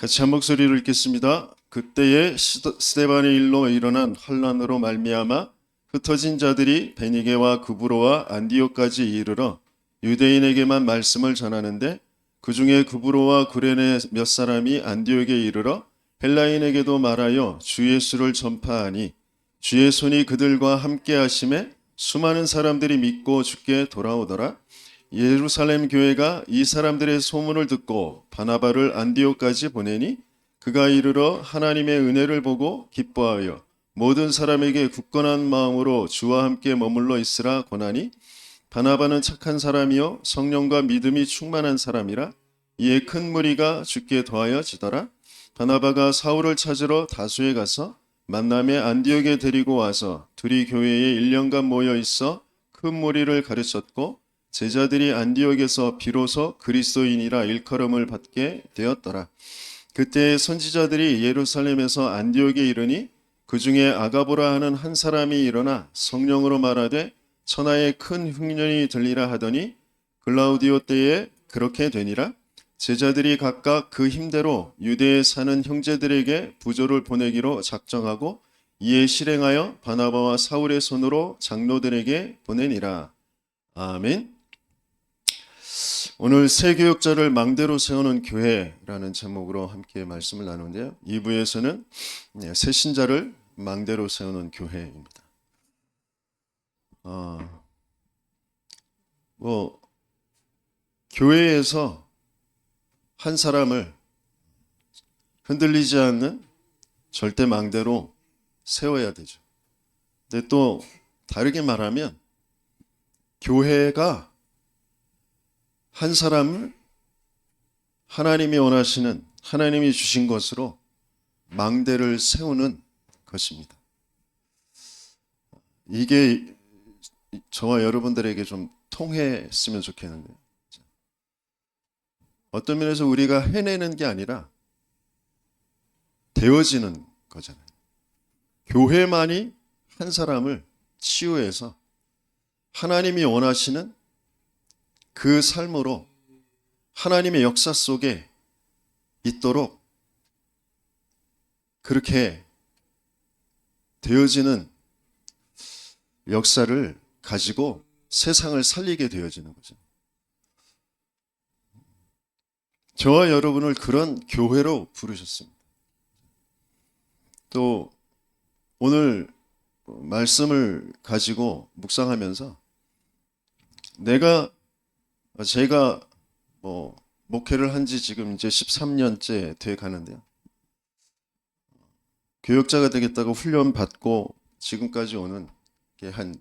같이 한 목소리로 읽겠습니다. 그때에 스데반의 일로 일어난 환란으로 말미암아 흩어진 자들이 베니게와 구브로와 안디옥까지 이르러 유대인에게만 말씀을 전하는데 그 중에 구브로와 구레네 몇 사람이 안디옥에 이르러 헬라인에게도 말하여 주 예수를 전파하니 주의 손이 그들과 함께 하심에 수많은 사람들이 믿고 주께 돌아오더라. 예루살렘 교회가 이 사람들의 소문을 듣고 바나바를 안디옥까지 보내니 그가 이르러 하나님의 은혜를 보고 기뻐하여 모든 사람에게 굳건한 마음으로 주와 함께 머물러 있으라 권하니 바나바는 착한 사람이요 성령과 믿음이 충만한 사람이라. 이에 큰 무리가 주께 더하여지더라. 바나바가 사울을 찾으러 다수에 가서 만남에 안디옥에 데리고 와서 둘이 교회에 1년간 모여 있어 큰 무리를 가르쳤고 제자들이 안디옥에서 비로소 그리스도인이라 일컬음을 받게 되었더라. 그때 선지자들이 예루살렘에서 안디옥에 이르니 그 중에 아가보라 하는 한 사람이 일어나 성령으로 말하되 천하에 큰 흉년이 들리라 하더니 글라우디오 때에 그렇게 되니라. 제자들이 각각 그 힘대로 유대에 사는 형제들에게 부조를 보내기로 작정하고 이에 실행하여 바나바와 사울의 손으로 장로들에게 보내니라. 아멘. 오늘 새 교역자를 망대로 세우는 교회라는 제목으로 함께 말씀을 나누는데요. 2부에서는 새 신자를 망대로 세우는 교회입니다. 교회에서 한 사람을 흔들리지 않는 절대 망대로 세워야 되죠. 근데 또 다르게 말하면 교회가 한 사람을 하나님이 원하시는, 하나님이 주신 것으로 망대를 세우는 것입니다. 이게 저와 여러분들에게 좀 통했으면 좋겠는데요. 어떤 면에서 우리가 해내는 게 아니라 되어지는 거잖아요. 교회만이 한 사람을 치유해서 하나님이 원하시는 그 삶으로 하나님의 역사 속에 있도록 그렇게 되어지는 역사를 가지고 세상을 살리게 되어지는 거죠. 저와 여러분을 그런 교회로 부르셨습니다. 또 오늘 말씀을 가지고 묵상하면서 제가 목회를 한 지 지금 이제 13년째 돼 가는데요. 교역자가 되겠다고 훈련 받고 지금까지 오는 게 한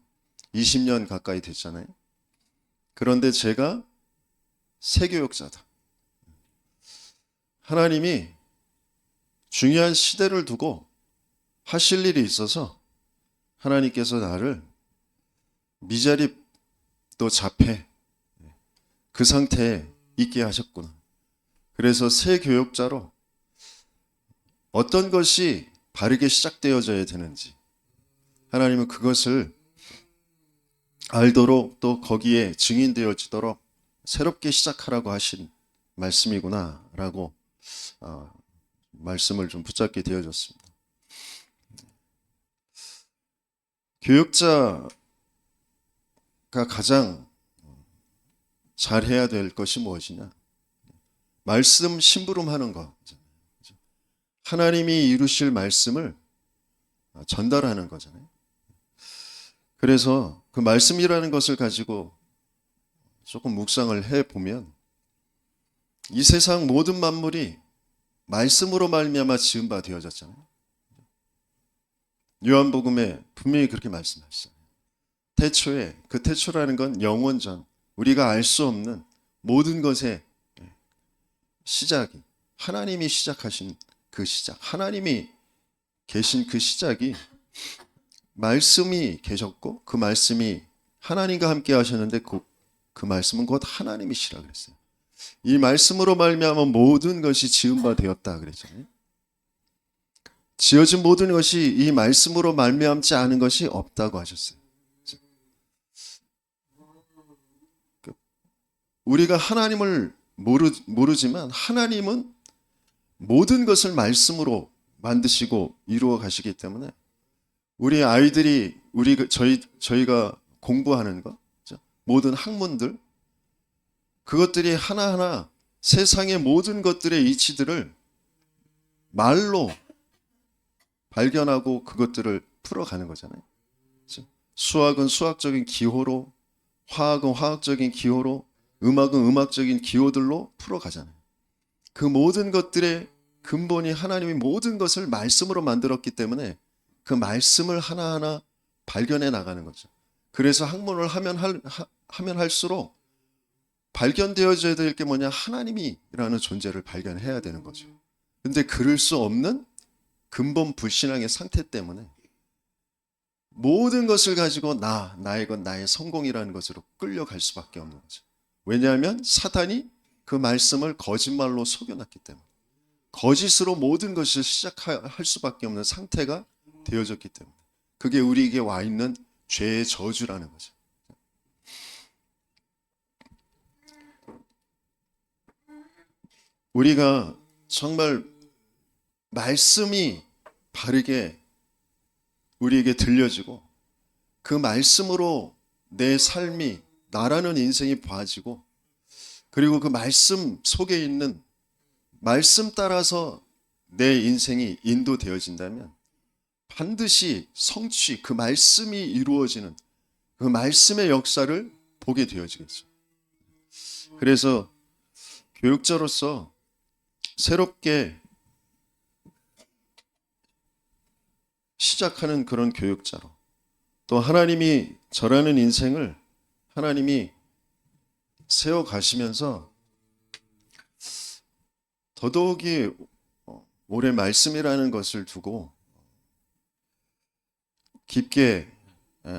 20년 가까이 됐잖아요. 그런데 제가 새 교역자다. 하나님이 중요한 시대를 두고 하실 일이 있어서 하나님께서 나를 미자립 또 자폐 그 상태에 있게 하셨구나. 그래서 새 교역자로 어떤 것이 바르게 시작되어져야 되는지 하나님은 그것을 알도록 또 거기에 증인되어지도록 새롭게 시작하라고 하신 말씀이구나 라고 말씀을 좀 붙잡게 되어졌습니다. 교역자가 가장 잘해야 될 것이 무엇이냐? 말씀 심부름하는 거. 하나님이 이루실 말씀을 전달하는 거잖아요. 그래서 그 말씀이라는 것을 가지고 조금 묵상을 해보면 이 세상 모든 만물이 말씀으로 말미암아 지은 바 되어졌잖아요. 요한복음에 분명히 그렇게 말씀하시잖아요. 태초에, 그 태초라는 건 영원전, 우리가 알 수 없는 모든 것의 시작이 하나님이 시작하신 그 시작, 하나님이 계신 그 시작이 말씀이 계셨고 그 말씀이 하나님과 함께 하셨는데 그 말씀은 곧 하나님이시라 그랬어요. 이 말씀으로 말미암아 모든 것이 지은 바 되었다 그랬잖아요. 지어진 모든 것이 이 말씀으로 말미암지 않은 것이 없다고 하셨어요. 우리가 하나님을 모르지만 하나님은 모든 것을 말씀으로 만드시고 이루어 가시기 때문에 우리 아이들이 저희가 공부하는 것, 모든 학문들, 그것들이 하나하나 세상의 모든 것들의 이치들을 말로 발견하고 그것들을 풀어가는 거잖아요. 수학은 수학적인 기호로, 화학은 화학적인 기호로, 음악은 음악적인 기호들로 풀어가잖아요. 그 모든 것들의 근본이 하나님이 모든 것을 말씀으로 만들었기 때문에 그 말씀을 하나하나 발견해 나가는 거죠. 그래서 학문을 하면 할수록 발견되어져야 될 게 뭐냐? 하나님이라는 존재를 발견해야 되는 거죠. 근데 그럴 수 없는 근본 불신앙의 상태 때문에 모든 것을 가지고 나의 것, 나의 성공이라는 것으로 끌려갈 수밖에 없는 거죠. 왜냐하면 사단이 그 말씀을 거짓말로 속여놨기 때문에, 거짓으로 모든 것을 시작할 수밖에 없는 상태가 되어졌기 때문에, 그게 우리에게 와 있는 죄의 저주라는 거죠. 우리가 정말 말씀이 바르게 우리에게 들려지고 그 말씀으로 내 삶이, 나라는 인생이 봐지고, 그리고 그 말씀 속에 있는 말씀 따라서 내 인생이 인도되어진다면 반드시 성취, 그 말씀이 이루어지는 그 말씀의 역사를 보게 되어지겠죠. 그래서 교육자로서 새롭게 시작하는 그런 교육자로, 또 하나님이 저라는 인생을 하나님이 세워 가시면서 더더욱이 올해 말씀이라는 것을 두고 깊게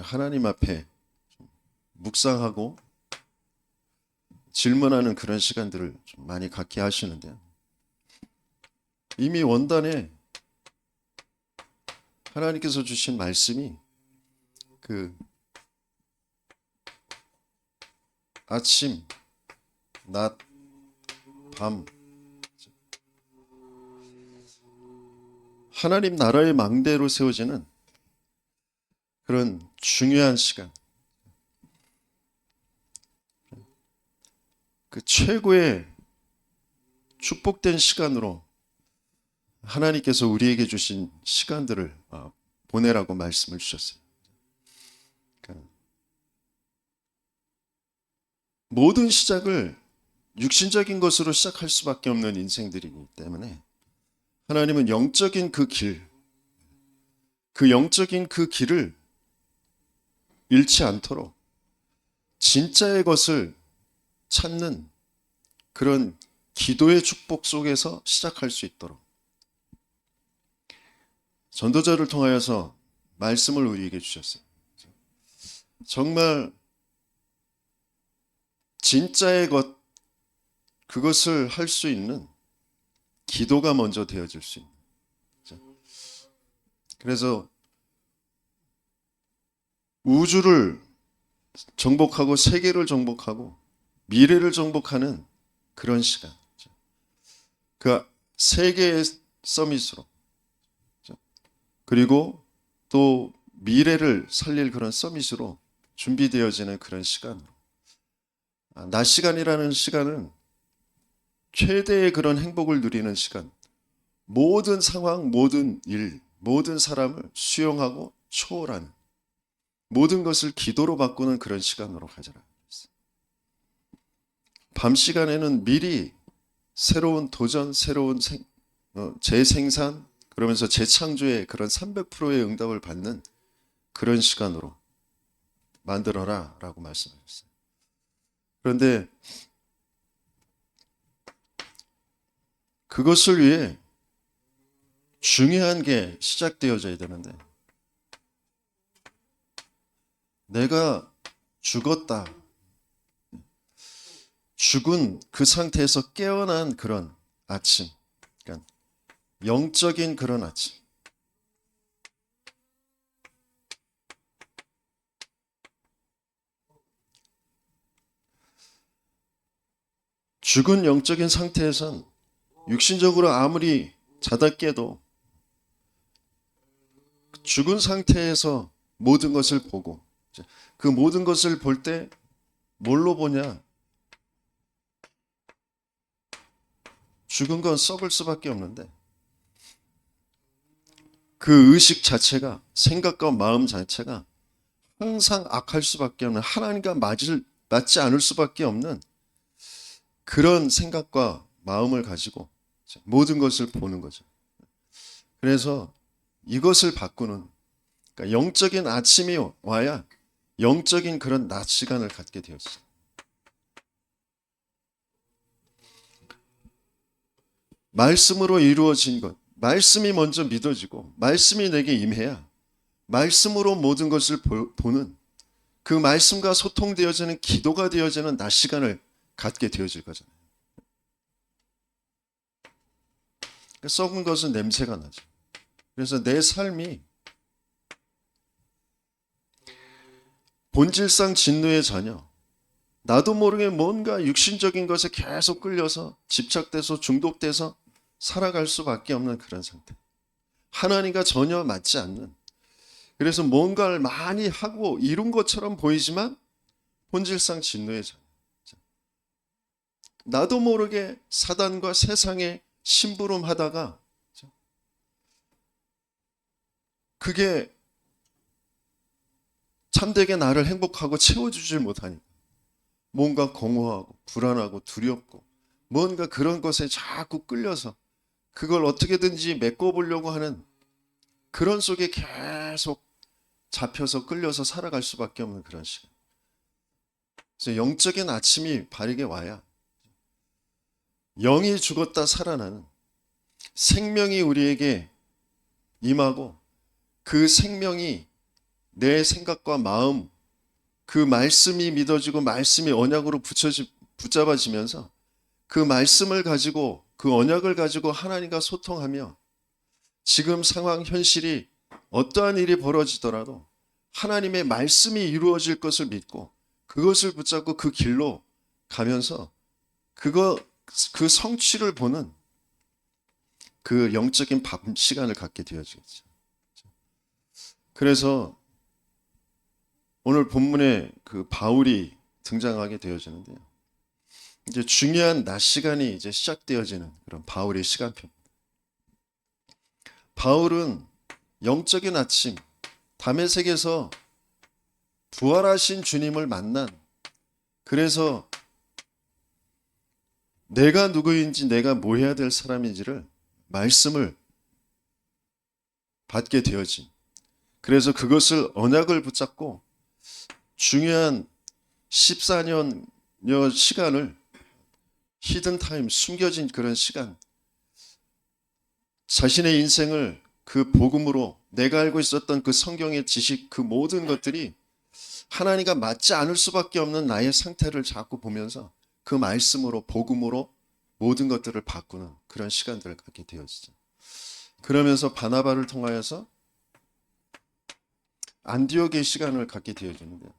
하나님 앞에 묵상하고 질문하는 그런 시간들을 좀 많이 갖게 하시는데요. 이미 원단에 하나님께서 주신 말씀이 그 아침, 낮, 밤, 하나님 나라의 망대로 세워지는 그런 중요한 시간, 그 최고의 축복된 시간으로 하나님께서 우리에게 주신 시간들을 보내라고 말씀을 주셨어요. 그러니까 모든 시작을 육신적인 것으로 시작할 수밖에 없는 인생들이기 때문에 하나님은 영적인 그 길, 그 영적인 그 길을 잃지 않도록 진짜의 것을 찾는 그런 기도의 축복 속에서 시작할 수 있도록 전도자를 통하여서 말씀을 우리에게 주셨어요. 정말 진짜의 것, 그것을 할 수 있는 기도가 먼저 되어질 수 있는. 그래서 우주를 정복하고 세계를 정복하고 미래를 정복하는 그런 시간. 그 세계의 서밋으로, 그리고 또 미래를 살릴 그런 서밋으로 준비되어지는 그런 시간으로. 낮 시간이라는 시간은 최대의 그런 행복을 누리는 시간, 모든 상황, 모든 일, 모든 사람을 수용하고 초월하는, 모든 것을 기도로 바꾸는 그런 시간으로 가져라. 밤 시간에는 미리 새로운 도전, 새로운 재생산, 그러면서 재창조의 그런 300%의 응답을 받는 그런 시간으로 만들어라 라고 말씀하셨어요. 그런데 그것을 위해 중요한 게 시작되어져야 되는데, 내가 죽었다, 죽은 그 상태에서 깨어난 그런 아침, 그러니까 영적인 그런 아침, 죽은 영적인 상태에선 육신적으로 아무리 자다 깨도 죽은 상태에서 모든 것을 보고, 그 모든 것을 볼 때 뭘로 보냐? 죽은 건 썩을 수밖에 없는데 그 의식 자체가, 생각과 마음 자체가 항상 악할 수밖에 없는, 하나님과 맞지 않을 수밖에 없는 그런 생각과 마음을 가지고 모든 것을 보는 거죠. 그래서 이것을 바꾸는, 그러니까 영적인 아침이 와야 영적인 그런 낮 시간을 갖게 되었어요. 말씀으로 이루어진 것, 말씀이 먼저 믿어지고 말씀이 내게 임해야 말씀으로 모든 것을 보는, 그 말씀과 소통되어지는 기도가 되어지는 낮 시간을 갖게 되어질 거잖아요. 썩은 것은 냄새가 나죠. 그래서 내 삶이 본질상 진노의 자녀, 나도 모르게 뭔가 육신적인 것에 계속 끌려서 집착돼서 중독돼서 살아갈 수밖에 없는 그런 상태. 하나님과 전혀 맞지 않는, 그래서 뭔가를 많이 하고 이룬 것처럼 보이지만 본질상 진노의 자녀. 나도 모르게 사단과 세상에 심부름하다가 그게 참되게 나를 행복하고 채워주질 못하니까 뭔가 공허하고 불안하고 두렵고 뭔가 그런 것에 자꾸 끌려서 그걸 어떻게든지 메꿔보려고 하는 그런 속에 계속 잡혀서 끌려서 살아갈 수밖에 없는 그런 시간. 그래서 영적인 아침이 바르게 와야 영이 죽었다 살아나는 생명이 우리에게 임하고, 그 생명이 내 생각과 마음, 그 말씀이 믿어지고 말씀이 언약으로 붙잡아지면서 그 말씀을 가지고, 그 언약을 가지고 하나님과 소통하며 지금 상황 현실이 어떠한 일이 벌어지더라도 하나님의 말씀이 이루어질 것을 믿고 그것을 붙잡고 그 길로 가면서 그 성취를 보는 그 영적인 밤 시간을 갖게 되어지겠죠. 그래서 오늘 본문에 그 바울이 등장하게 되어지는데요. 이제 중요한 낮 시간이 이제 시작되어지는 그런 바울의 시간표입니다. 바울은 영적인 아침, 다메섹에서 부활하신 주님을 만난, 그래서 내가 누구인지, 내가 뭐 해야 될 사람인지를 말씀을 받게 되어진, 그래서 그것을 언약을 붙잡고 중요한 14년여 시간을 히든타임, 숨겨진 그런 시간, 자신의 인생을 그 복음으로, 내가 알고 있었던 그 성경의 지식, 그 모든 것들이 하나님과 맞지 않을 수밖에 없는 나의 상태를 자꾸 보면서 그 말씀으로, 복음으로 모든 것들을 바꾸는 그런 시간들을 갖게 되었죠. 그러면서 바나바를 통하여서 안디옥의 시간을 갖게 되어지는데요.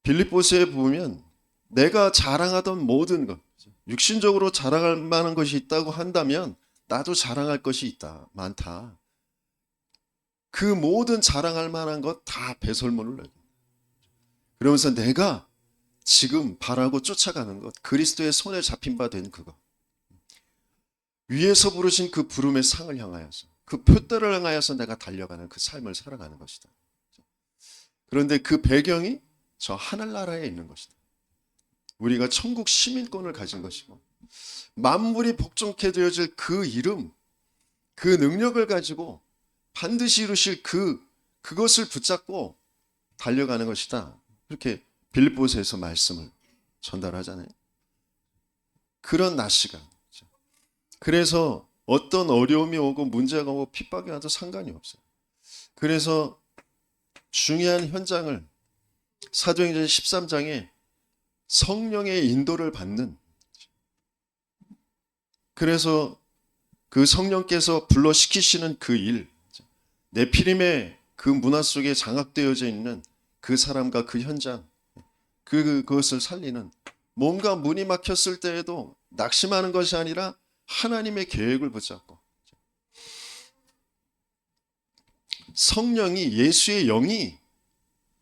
빌립보서에 보면 내가 자랑하던 모든 것, 육신적으로 자랑할 만한 것이 있다고 한다면 나도 자랑할 것이 있다, 많다. 그 모든 자랑할 만한 것 다 배설물을 내요. 그러면서 내가 지금 바라고 쫓아가는 것, 그리스도의 손에 잡힌 바 된 그것, 위에서 부르신 그 부름의 상을 향하여서, 그 표대를 향하여서 내가 달려가는 그 삶을 살아가는 것이다. 그런데 그 배경이 저 하늘나라에 있는 것이다. 우리가 천국 시민권을 가진 것이고 만물이 복종케 되어질 그 이름, 그 능력을 가지고 반드시 이루실 그것을 붙잡고 달려가는 것이다. 그렇게 빌립보서에서 말씀을 전달하잖아요. 그런 낮 시간. 그래서 어떤 어려움이 오고 문제가 오고 핍박이 와도 상관이 없어요. 그래서 중요한 현장을 사도행전 13장에 성령의 인도를 받는, 그래서 그 성령께서 불러시키시는 그 일, 네피림의 그 문화 속에 장악되어져 있는 그 사람과 그 현장, 그것을 살리는 뭔가 문이 막혔을 때에도 낙심하는 것이 아니라 하나님의 계획을 붙잡고 성령이 예수의 영이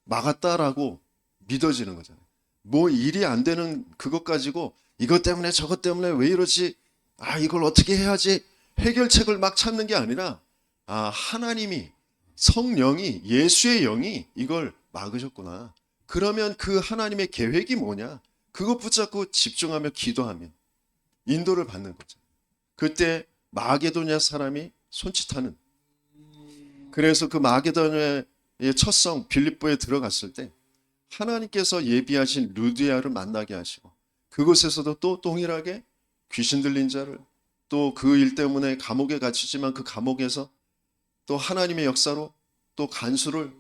막았다라고 믿어지는 거잖아요. 뭐 일이 안 되는 그것 가지고 이것 때문에 저것 때문에 왜 이러지? 아, 이걸 어떻게 해야지? 해결책을 막 찾는 게 아니라 하나님이 성령이 예수의 영이 이걸 막으셨구나. 그러면 그 하나님의 계획이 뭐냐? 그것 붙잡고 집중하며 기도하면 인도를 받는 거죠. 그때 마게도냐 사람이 손짓하는. 그래서 그 마게도냐의 첫 성 빌립보에 들어갔을 때 하나님께서 예비하신 루디아를 만나게 하시고 그곳에서도 또 동일하게 귀신 들린 자를 또 그 일 때문에 감옥에 갇히지만 그 감옥에서 또 하나님의 역사로 또 간수를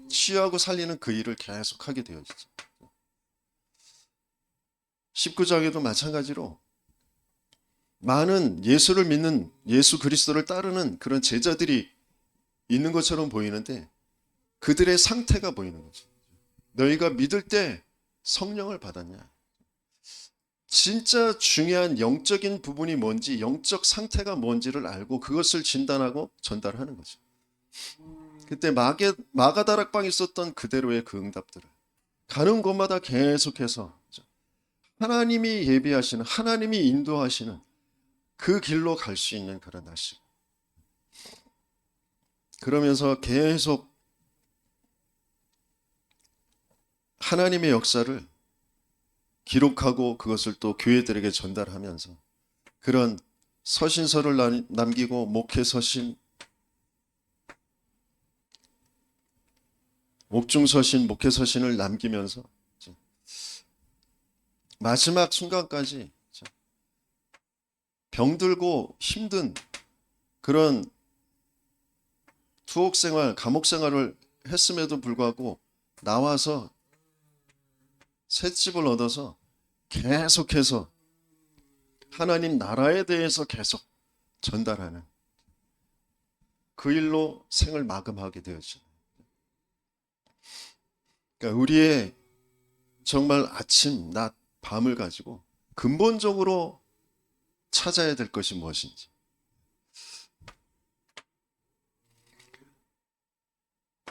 치유하고 살리는 그 일을 계속하게 되어지죠. 19장에도 마찬가지로 많은 예수를 믿는 예수 그리스도를 따르는 그런 제자들이 있는 것처럼 보이는데 그들의 상태가 보이는 거죠. 너희가 믿을 때 성령을 받았냐? 진짜 중요한 영적인 부분이 뭔지, 영적 상태가 뭔지를 알고 그것을 진단하고 전달하는 거죠. 그때 마가다락방에 있었던 그대로의 그 응답들을 가는 곳마다 계속해서 하나님이 예비하시는, 하나님이 인도하시는 그 길로 갈 수 있는 그런 날씨. 그러면서 계속 하나님의 역사를 기록하고 그것을 또 교회들에게 전달하면서 그런 서신서를 남기고 목회서신, 옥중서신, 목회서신을 남기면서 마지막 순간까지 병들고 힘든 그런 투옥 생활, 감옥 생활을 했음에도 불구하고 나와서 셋집을 얻어서 계속해서 하나님 나라에 대해서 계속 전달하는 그 일로 생을 마감하게 되었죠. 그러니까 우리의 정말 아침, 낮, 밤을 가지고 근본적으로 찾아야 될 것이 무엇인지.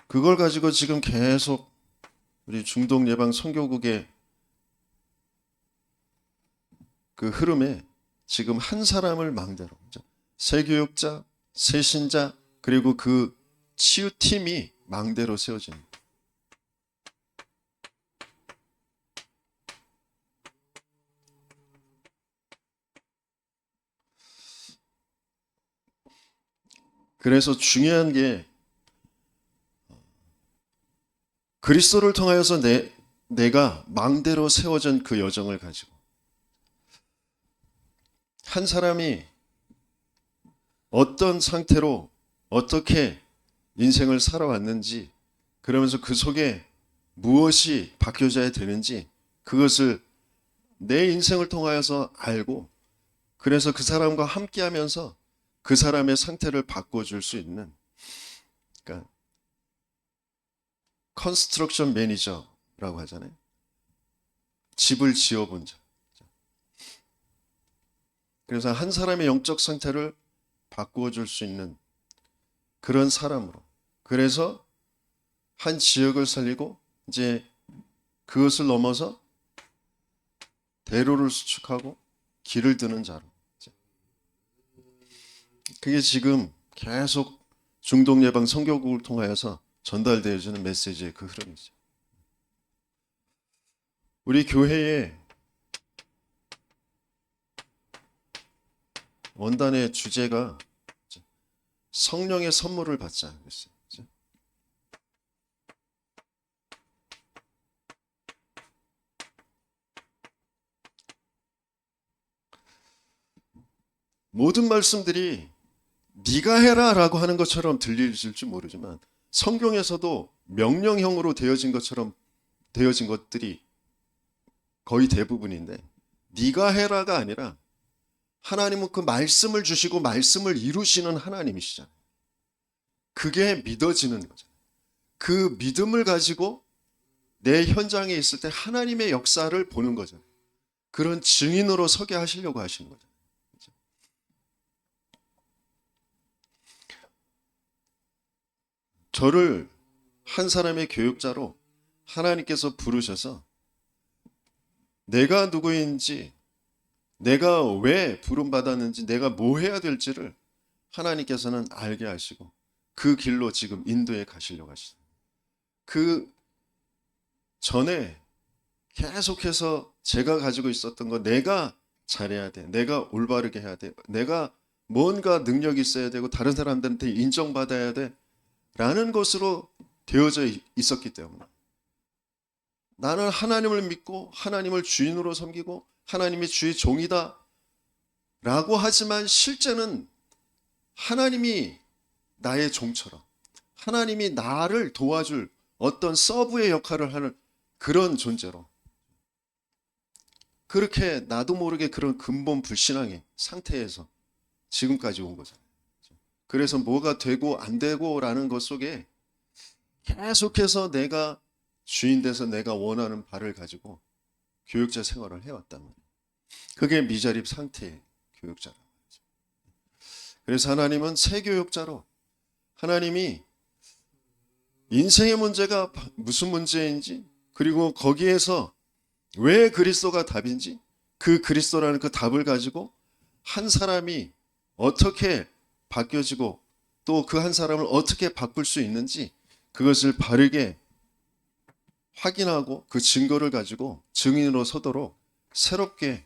그걸 가지고 지금 계속 우리 중동 예방 선교국의 그 흐름에 지금 한 사람을 망대로 새 교육자, 새 신자 그리고 그 치유팀이 망대로 세워집니다. 그래서 중요한 게 그리스도를 통하여서 내가 망대로 세워진 그 여정을 가지고 한 사람이 어떤 상태로 어떻게 인생을 살아왔는지 그러면서 그 속에 무엇이 바뀌어져야 되는지 그것을 내 인생을 통하여서 알고 그래서 그 사람과 함께하면서 그 사람의 상태를 바꿔줄 수 있는 그러니까 컨스트럭션 매니저라고 하잖아요. 집을 지어본 자. 그래서 한 사람의 영적 상태를 바꾸어줄 수 있는 그런 사람으로. 그래서 한 지역을 살리고 이제 그것을 넘어서 대로를 수축하고 길을 드는 자로. 그게 지금 계속 중동 예방 선교국을 통하여서 전달되어지는 메시지의 그 흐름이죠. 우리 교회의 원단의 주제가 성령의 선물을 받자 그랬어요. 모든 말씀들이 네가 해라라고 하는 것처럼 들릴지 모르지만 성경에서도 명령형으로 되어진 것처럼 되어진 것들이 거의 대부분인데 네가 해라가 아니라 하나님은 그 말씀을 주시고 말씀을 이루시는 하나님이시잖아요. 그게 믿어지는 거죠. 그 믿음을 가지고 내 현장에 있을 때 하나님의 역사를 보는 거잖아요. 그런 증인으로 서게 하시려고 하시는 거죠. 저를 한 사람의 교육자로 하나님께서 부르셔서 내가 누구인지, 내가 왜 부름받았는지, 내가 뭐 해야 될지를 하나님께서는 알게 하시고 그 길로 지금 인도에 가시려고 하시죠. 그 전에 계속해서 제가 가지고 있었던 거, 내가 잘해야 돼, 내가 올바르게 해야 돼, 내가 뭔가 능력이 있어야 되고 다른 사람들한테 인정받아야 돼 라는 것으로 되어져 있었기 때문에 나는 하나님을 믿고 하나님을 주인으로 섬기고 하나님이 주의 종이다 라고 하지만 실제는 하나님이 나의 종처럼 하나님이 나를 도와줄 어떤 서브의 역할을 하는 그런 존재로 그렇게 나도 모르게 그런 근본 불신앙의 상태에서 지금까지 온 거잖아요. 그래서 뭐가 되고 안 되고라는 것 속에 계속해서 내가 주인 돼서 내가 원하는 바를 가지고 교육자 생활을 해왔단 말이에요. 그게 미자립 상태의 교육자라는 거죠. 그래서 하나님은 새 교육자로 하나님이 인생의 문제가 무슨 문제인지 그리고 거기에서 왜 그리스도가 답인지 그 그리스도라는 그 답을 가지고 한 사람이 어떻게 바뀌어지고 또 그 한 사람을 어떻게 바꿀 수 있는지 그것을 바르게 확인하고 그 증거를 가지고 증인으로 서도록 새롭게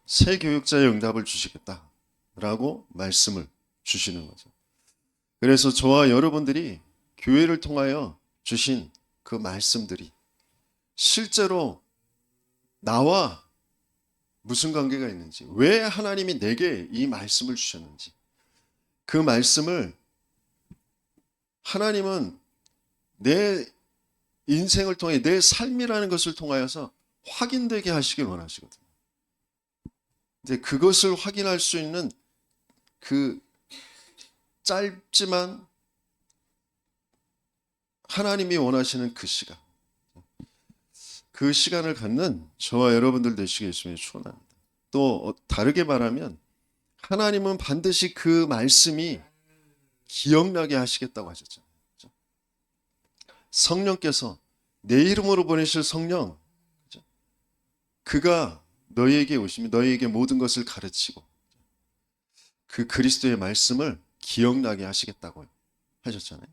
새 교육자의 응답을 주시겠다라고 말씀을 주시는 거죠. 그래서 저와 여러분들이 교회를 통하여 주신 그 말씀들이 실제로 나와 무슨 관계가 있는지, 왜 하나님이 내게 이 말씀을 주셨는지, 그 말씀을 하나님은 내 인생을 통해 내 삶이라는 것을 통하여서 확인되게 하시길 원하시거든요. 근데 그것을 확인할 수 있는 그 짧지만 하나님이 원하시는 그 시간, 그 시간을 갖는 저와 여러분들 되시길 예수님의 축원합니다. 또 다르게 말하면 하나님은 반드시 그 말씀이 기억나게 하시겠다고 하셨잖아요. 성령께서 내 이름으로 보내실 성령, 그가 너희에게 오시며 너희에게 모든 것을 가르치고 그 그리스도의 말씀을 기억나게 하시겠다고 하셨잖아요.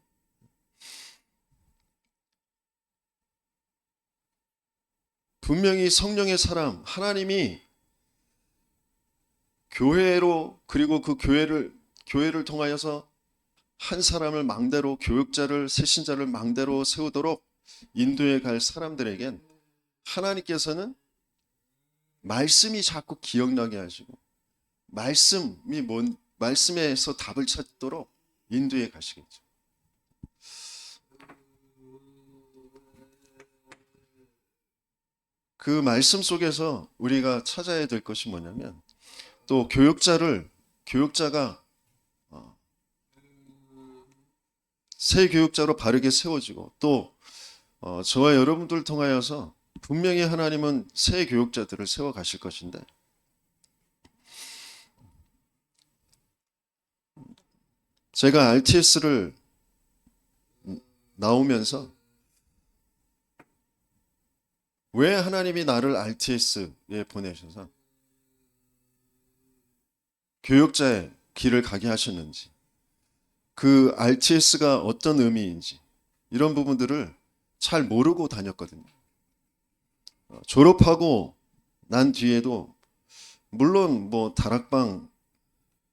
분명히 성령의 사람, 하나님이 교회로 그리고 그 교회를 통하여서 한 사람을 망대로 교육자를 새신자를 망대로 세우도록 인도에 갈 사람들에겐 하나님께서는 말씀이 자꾸 기억나게 하시고 말씀에서 답을 찾도록 인도에 가시겠죠. 그 말씀 속에서 우리가 찾아야 될 것이 뭐냐면 또 교육자가 새 교육자로 바르게 세워지고 또 저와 여러분들 통하여서 분명히 하나님은 새 교육자들을 세워 가실 것인데 제가 RTS를 나오면서 왜 하나님이 나를 RTS에 보내셔서 교육자의 길을 가게 하셨는지 그 RTS가 어떤 의미인지 이런 부분들을 잘 모르고 다녔거든요. 졸업하고 난 뒤에도 물론 뭐 다락방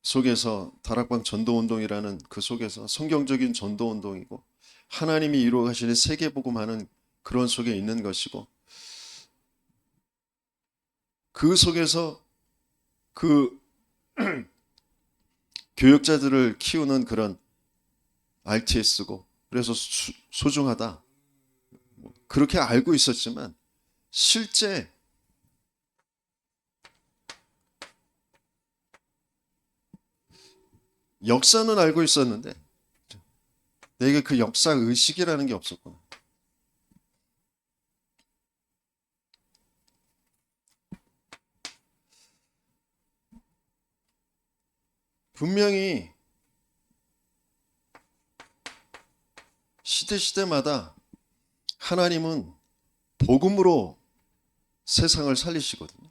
속에서 다락방 전도운동이라는 그 속에서 성경적인 전도운동이고 하나님이 이루어 가시는 세계복음하는 그런 속에 있는 것이고 그 속에서 그 교육자들을 키우는 그런 RTS고 그래서 소중하다 그렇게 알고 있었지만 실제 역사는 알고 있었는데 내게 그 역사 의식이라는 게 없었구나. 분명히 시대마다 하나님은 복음으로 세상을 살리시거든요.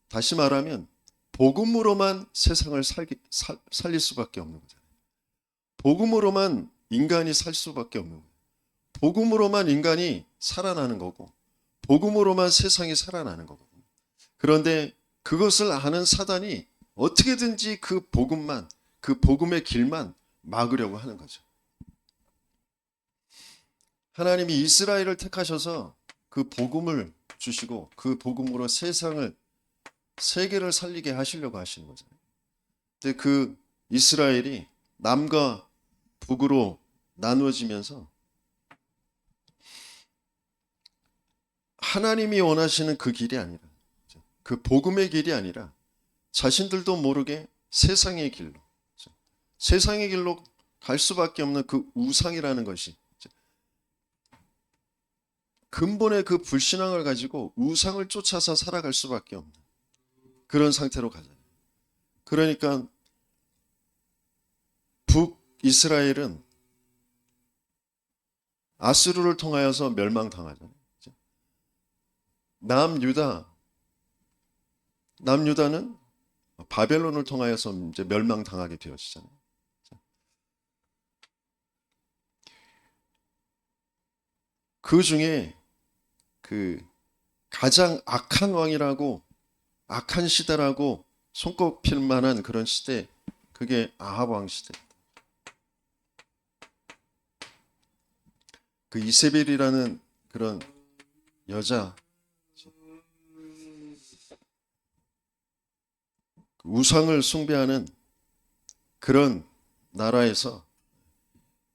다시 말하면 복음으로만 세상을 살릴 수밖에 없는 거잖아요. 복음으로만 인간이 살 수밖에 없는 거예요. 복음으로만 인간이 살아나는 거고 복음으로만 세상이 살아나는 거거든요. 그런데 그것을 아는 사단이 어떻게든지 그 복음의 길만 막으려고 하는 거죠. 하나님이 이스라엘을 택하셔서 그 복음을 주시고 그 복음으로 세계를 살리게 하시려고 하시는 거잖아요. 근데 그 이스라엘이 남과 북으로 나누어지면서 하나님이 원하시는 그 길이 아니라, 그 복음의 길이 아니라 자신들도 모르게 세상의 길로 갈 수밖에 없는 그 우상이라는 것이, 근본의 그 불신앙을 가지고 우상을 쫓아서 살아갈 수밖에 없는 그런 상태로 가잖아요. 그러니까 북이스라엘은 아수르를 통하여서 멸망당하잖아요. 남유다는 바벨론을 통하여서 이제 멸망당하게 되어지잖아요. 그 중에 그 가장 악한 왕이라고, 악한 시대라고 손꼽힐 만한 그런 시대, 그게 아합 왕 시대. 그 이세벨이라는 그런 여자, 우상을 숭배하는 그런 나라에서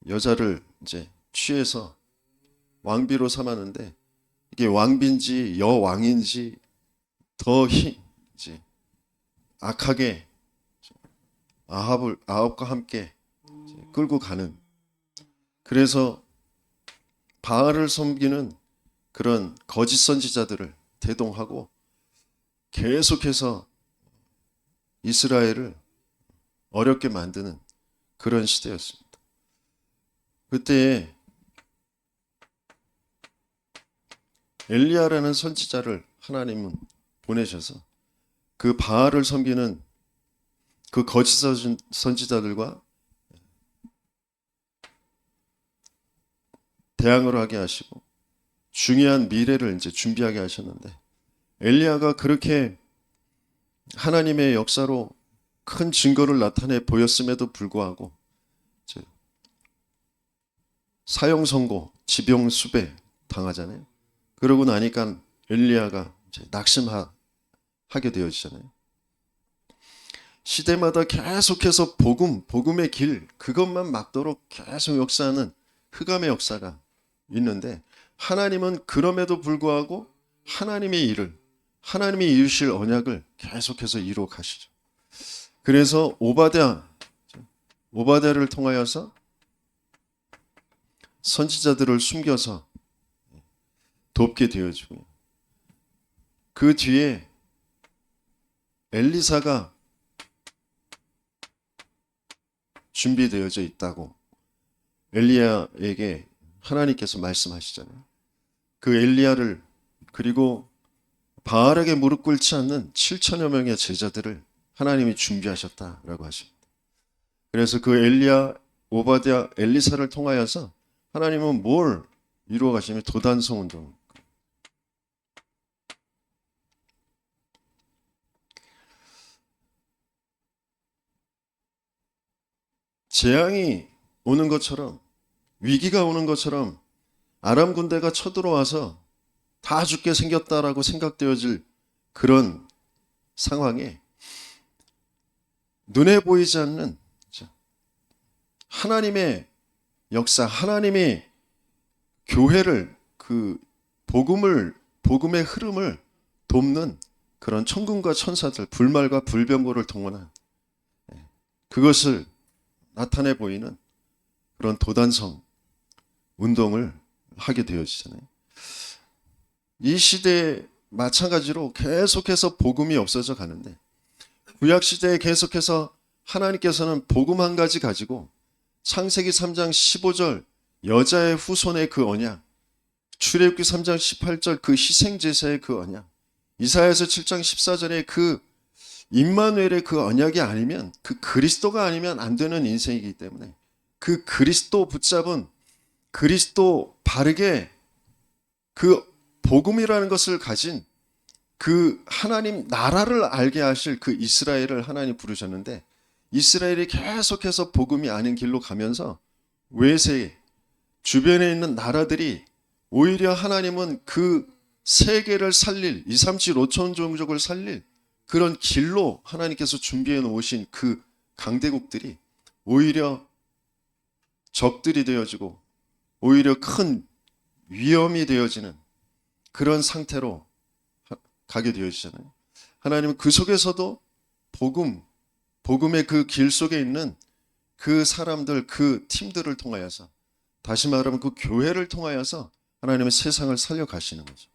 여자를 이제 취해서 왕비로 삼았는데, 이게 왕비인지 여왕인지 더 악하게 아합과 함께 끌고 가는, 그래서 바알을 섬기는 그런 거짓 선지자들을 대동하고 계속해서 이스라엘을 어렵게 만드는 그런 시대였습니다. 그때에 엘리야라는 선지자를 하나님은 보내셔서 그 바알을 섬기는 그 거짓 선지자들과 대항을 하게 하시고 중요한 미래를 이제 준비하게 하셨는데, 엘리야가 그렇게 하나님의 역사로 큰 증거를 나타내 보였음에도 불구하고 사형 선고, 지병 수배 당하잖아요. 그러고 나니까 엘리야가 이제 낙심하게 되어지잖아요. 시대마다 계속해서 복음의 길, 그것만 막도록 계속 역사하는 흑암의 역사가 있는데, 하나님은 그럼에도 불구하고 하나님이 이루실 언약을 계속해서 이루어 가시죠. 그래서 오바댜를 통하여서 선지자들을 숨겨서 돕게 되어지고요. 그 뒤에 엘리사가 준비되어져 있다고 엘리야에게 하나님께서 말씀하시잖아요. 그 엘리야를, 그리고 바알에게 무릎 꿇지 않는 7천여 명의 제자들을 하나님이 준비하셨다라고 하십니다. 그래서 그 엘리야, 오바댜, 엘리사를 통하여서 하나님은 뭘 이루어 가시면 도단성 운동. 재앙이 오는 것처럼, 위기가 오는 것처럼 아람 군대가 쳐들어와서 다 죽게 생겼다라고 생각되어질 그런 상황에 눈에 보이지 않는 하나님의 역사, 하나님의 교회를, 그 복음의 흐름을 돕는 그런 천군과 천사들, 불말과 불병거를 동원한 그것을 나타내 보이는 그런 도단성 운동을 하게 되어지잖아요. 이 시대에 마찬가지로 계속해서 복음이 없어져 가는데, 구약 시대에 계속해서 하나님께서는 복음 한 가지 가지고 창세기 3장 15절 여자의 후손의 그 언약, 출애굽기 3장 18절 그 희생제사의 그 언약, 이사야서 7장 14절의 그 임마누엘의 그 언약이 아니면, 그 그리스도가 아니면 안 되는 인생이기 때문에 그 그리스도 붙잡은, 그리스도 바르게 그 복음이라는 것을 가진 그 하나님 나라를 알게 하실 그 이스라엘을 하나님 부르셨는데, 이스라엘이 계속해서 복음이 아닌 길로 가면서 외세 주변에 있는 나라들이 오히려 하나님은 그 세계를 살릴, 237, 5천 종족을 살릴 그런 길로 하나님께서 준비해 놓으신 그 강대국들이 오히려 적들이 되어지고 오히려 큰 위험이 되어지는 그런 상태로 가게 되어지잖아요. 하나님은 그 속에서도 복음의 그 길 속에 있는 그 사람들, 그 팀들을 통하여서, 다시 말하면 그 교회를 통하여서 하나님은 세상을 살려가시는 거죠.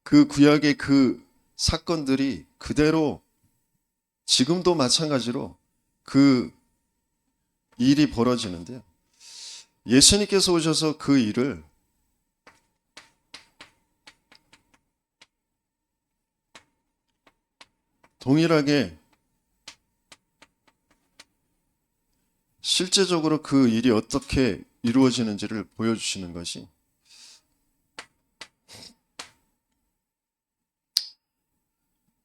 그 구약의 그 사건들이 그대로 지금도 마찬가지로 그 일이 벌어지는데요. 예수님께서 오셔서 그 일을 동일하게 실제적으로 그 일이 어떻게 이루어지는지를 보여주시는 것이,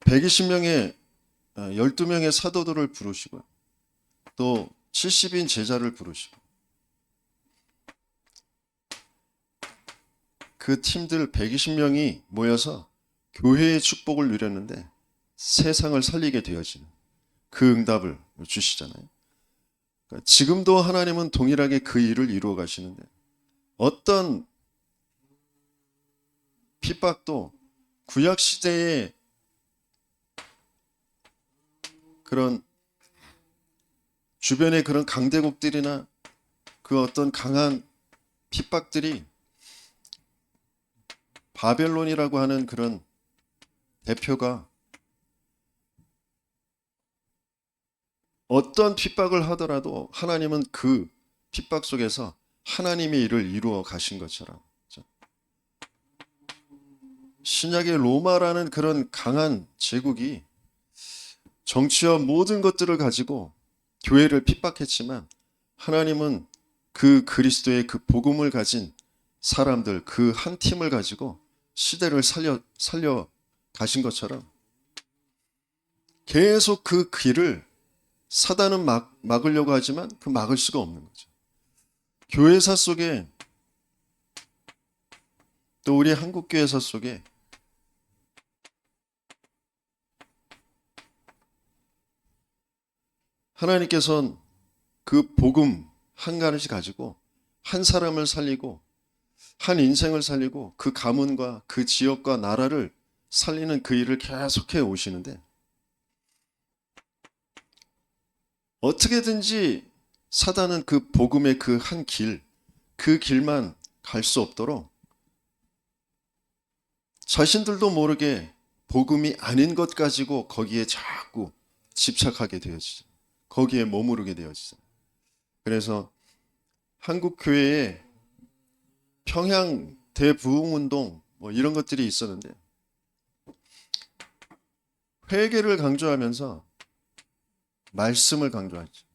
120명의 12명의 사도들을 부르시고 또 70인 제자를 부르시고 그 팀들 120명이 모여서 교회의 축복을 누렸는데 세상을 살리게 되어지는 그 응답을 주시잖아요. 그러니까 지금도 하나님은 동일하게 그 일을 이루어 가시는데, 어떤 핍박도 구약 시대의 그런 주변의 그런 강대국들이나 그 어떤 강한 핍박들이 바벨론이라고 하는 그런 대표가 어떤 핍박을 하더라도 하나님은 그 핍박 속에서 하나님의 일을 이루어 가신 것처럼, 신약의 로마라는 그런 강한 제국이 정치와 모든 것들을 가지고 교회를 핍박했지만 하나님은 그 그리스도의 그 복음을 가진 사람들, 그 한 팀을 가지고 시대를 살려 가신 것처럼 계속 그 길을 사단은 막으려고 하지만 그 막을 수가 없는 거죠. 교회사 속에, 또 우리 한국교회사 속에 하나님께서는 그 복음 한 가지 가지고 한 사람을 살리고 한 인생을 살리고 그 가문과 그 지역과 나라를 살리는 그 일을 계속해 오시는데, 어떻게든지 사단은 그 복음의 그 한 길, 그 길만 갈 수 없도록 자신들도 모르게 복음이 아닌 것 가지고 거기에 자꾸 집착하게 되어지죠. 거기에 머무르게 되어지죠. 그래서 한국 교회에 평양 대부흥운동 뭐 이런 것들이 있었는데, 회개를 강조하면서 말씀을 강조하죠.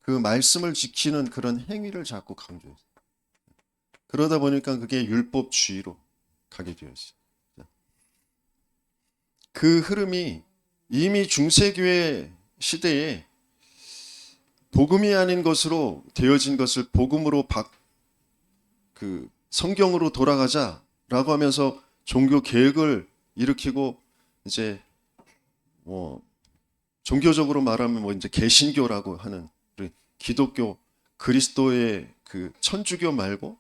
그 말씀을 지키는 그런 행위를 자꾸 강조해요. 그러다 보니까 그게 율법주의로 가게 되었어요. 그 흐름이 이미 중세교회 시대에 복음이 아닌 것으로 되어진 것을 복음으로 그 성경으로 돌아가자라고 하면서 종교 개혁을 일으키고, 이제 뭐 종교적으로 말하면 뭐 이제 개신교라고 하는 우리 기독교 그리스도의 그 천주교 말고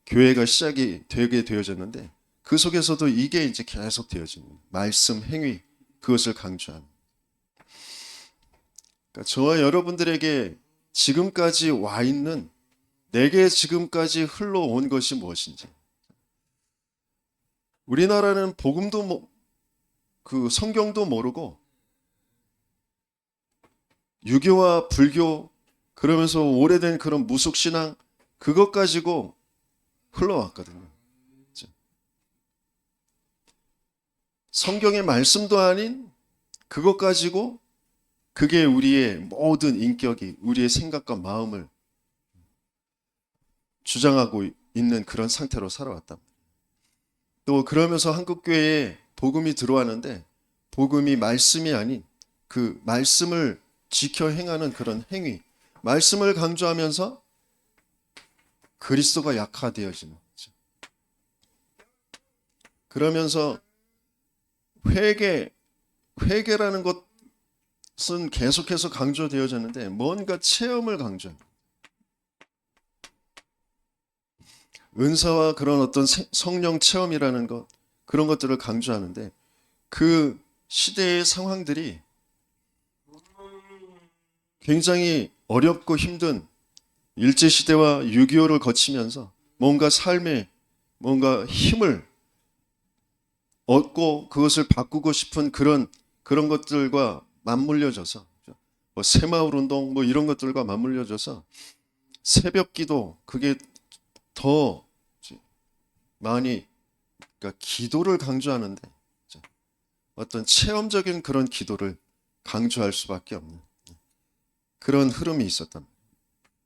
교회가 시작이 되게 되어졌는데, 그 속에서도 이게 이제 계속 되어지는 말씀, 행위, 그것을 강조하는. 그러니까 저와 여러분들에게 지금까지 와 있는, 내게 지금까지 흘러온 것이 무엇인지. 우리나라는 복음도 그 성경도 모르고 유교와 불교 그러면서 오래된 그런 무속신앙 그것 가지고 흘러왔거든요. 성경의 말씀도 아닌 그것 가지고 그게 우리의 모든 인격이 우리의 생각과 마음을 주장하고 있는 그런 상태로 살아왔다. 또 그러면서 한국교회에 복음이 들어왔는데 복음이 말씀이 아닌 그 말씀을 지켜 행하는 그런 행위, 말씀을 강조하면서 그리스도가 약화되어지는 거죠. 그러면서 회개라는 것은 계속해서 강조되어졌는데 뭔가 체험을 강조해요. 은사와 그런 어떤 성령 체험이라는 것, 그런 것들을 강조하는데 그 시대의 상황들이 굉장히 어렵고 힘든 일제시대와 6.25를 거치면서 뭔가 삶에 뭔가 힘을 얻고 그것을 바꾸고 싶은 그런 것들과 맞물려져서 뭐 새마을 운동 뭐 이런 것들과 맞물려져서 새벽 기도 그게 더 많이 그러니까 기도를 강조하는데 어떤 체험적인 그런 기도를 강조할 수밖에 없는 그런 흐름이 있었단 말이에요.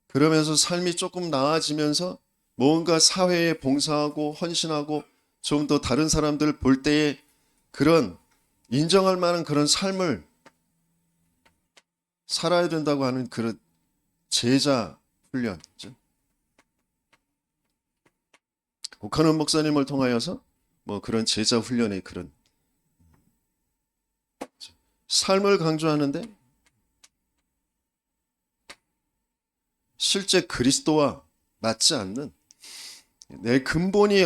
그러면서 삶이 조금 나아지면서 뭔가 사회에 봉사하고 헌신하고 좀 더 다른 사람들 볼 때에 그런 인정할 만한 그런 삶을 살아야 된다고 하는 그런 제자 훈련. 오카논 목사님을 통하여서 뭐 그런 제자 훈련의 그런 삶을 강조하는데 실제 그리스도와 맞지 않는 내 근본이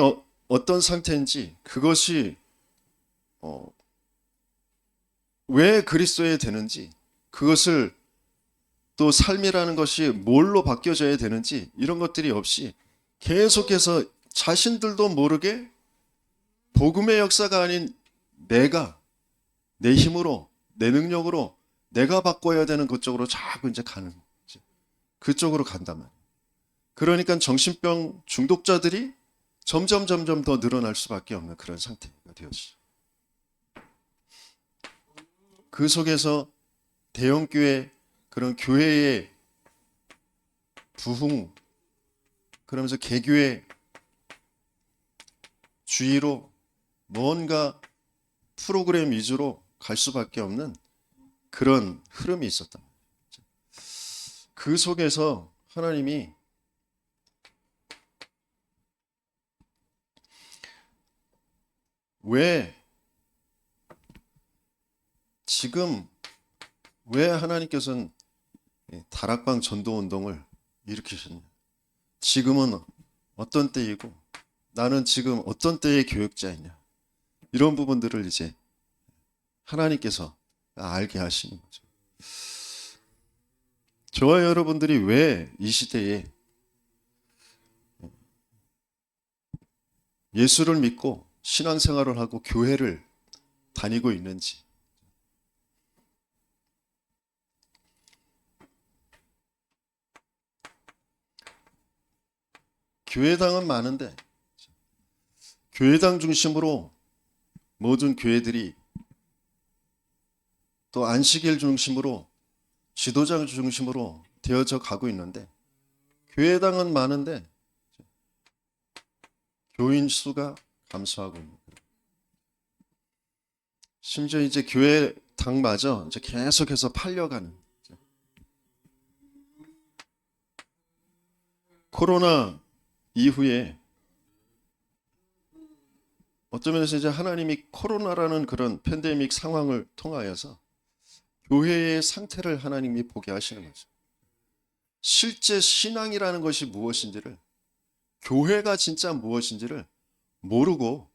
어떤 상태인지 그것이 왜 그리스도에 되는지 그것을 또 삶이라는 것이 뭘로 바뀌어져야 되는지 이런 것들이 없이 계속해서 자신들도 모르게 복음의 역사가 아닌 내가 내 힘으로 내 능력으로 내가 바꿔야 되는 그쪽으로 자꾸 이제 가는 거지. 그쪽으로 간단 말이에요. 그러니까 정신병 중독자들이 점점 더 늘어날 수밖에 없는 그런 상태가 되었죠. 그 속에서 대형교회 그런 교회의 부흥 그러면서 개교의 주의로 뭔가 프로그램 위주로 갈 수밖에 없는 그런 흐름이 있었다. 그 속에서 하나님이 왜 하나님께서는 다락방 전도운동을 일으키셨냐? 지금은 어떤 때이고 나는 지금 어떤 때의 교역자이냐? 이런 부분들을 이제 하나님께서 알게 하시는 거죠. 저와 여러분들이 왜 이 시대에 예수를 믿고 신앙생활을 하고 교회를 다니고 있는지 교회당은 많은데 교회당 중심으로 모든 교회들이 또 안식일 중심으로 지도자 중심으로 되어져 가고 있는데 교회당은 많은데 교인 수가 감소하고 있는 거예요. 심지어 이제 교회당마저 이제 계속해서 팔려가는 코로나 이후에 어떤 면에서 이제 하나님이 코로나라는 그런 팬데믹 상황을 통하여서 교회의 상태를 하나님이 보게 하시는 거죠. 실제 신앙이라는 것이 무엇인지를 교회가 진짜 무엇인지를 모르고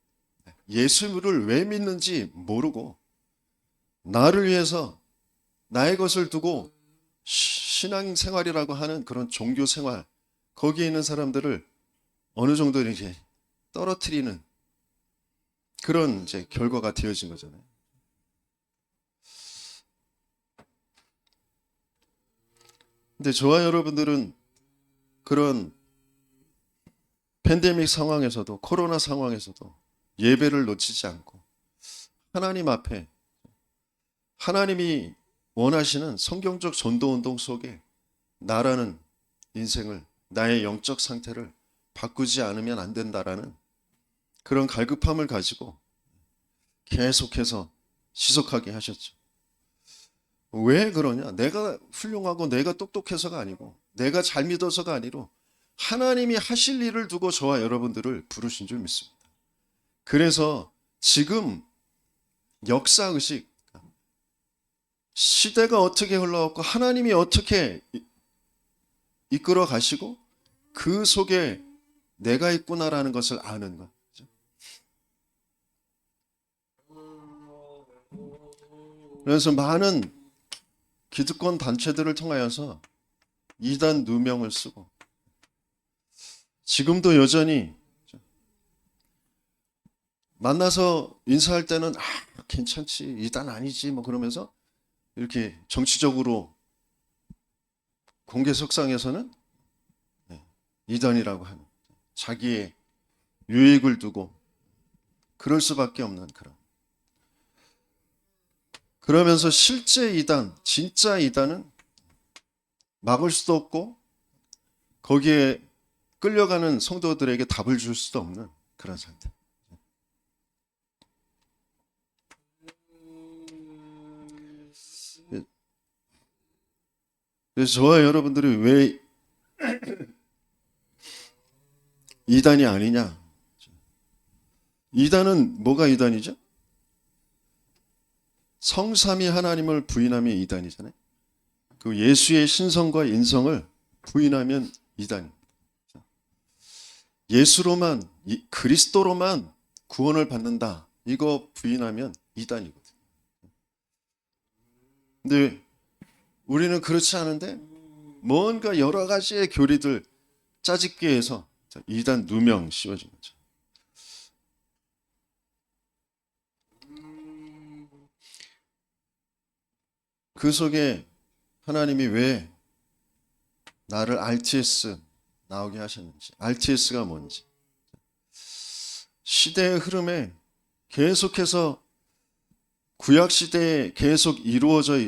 예수를 왜 믿는지 모르고 나를 위해서 나의 것을 두고 신앙생활이라고 하는 그런 종교생활 거기에 있는 사람들을 어느 정도 이렇게 떨어뜨리는 그런 이제 결과가 되어진 거잖아요. 근데 저와 여러분들은 그런 팬데믹 상황에서도, 코로나 상황에서도 예배를 놓치지 않고 하나님 앞에 하나님이 원하시는 성경적 전도 운동 속에 나라는 인생을, 나의 영적 상태를 바꾸지 않으면 안 된다라는 그런 갈급함을 가지고 계속해서 지속하게 하셨죠. 왜 그러냐? 내가 훌륭하고 내가 똑똑해서가 아니고, 내가 잘 믿어서가 아니고, 하나님이 하실 일을 두고 저와 여러분들을 부르신 줄 믿습니다. 그래서 지금 역사의식, 시대가 어떻게 흘러갔고 하나님이 어떻게 이끌어 가시고 그 속에 내가 있구나라는 것을 아는 것. 그래서 많은 기득권 단체들을 통하여서 이단 누명을 쓰고 지금도 여전히 만나서 인사할 때는 괜찮지, 이단 아니지 뭐 그러면서 이렇게 정치적으로 공개석상에서는 이단이라고 하는, 자기의 유익을 두고 그럴 수밖에 없는 그런. 그러면서 실제 이단, 진짜 이단은 막을 수도 없고 거기에 끌려가는 성도들에게 답을 줄 수도 없는 그런 상태. 그래서 저와 여러분들이 왜 이단이 아니냐? 이단은 뭐가 이단이죠? 성삼위 하나님을 부인하면 이단이잖아요. 그 예수의 신성과 인성을 부인하면 이단입니다. 예수로만, 그리스도로만 구원을 받는다, 이거 부인하면 이단이거든요. 근데 우리는 그렇지 않은데 뭔가 여러 가지의 교리들 짜집기 해서 이단 누명 씌워진 거죠. 그 속에 하나님이 왜 나를 RTS 나오게 하셨는지, RTS가 뭔지, 시대의 흐름에 계속해서 구약 시대에 계속 이루어져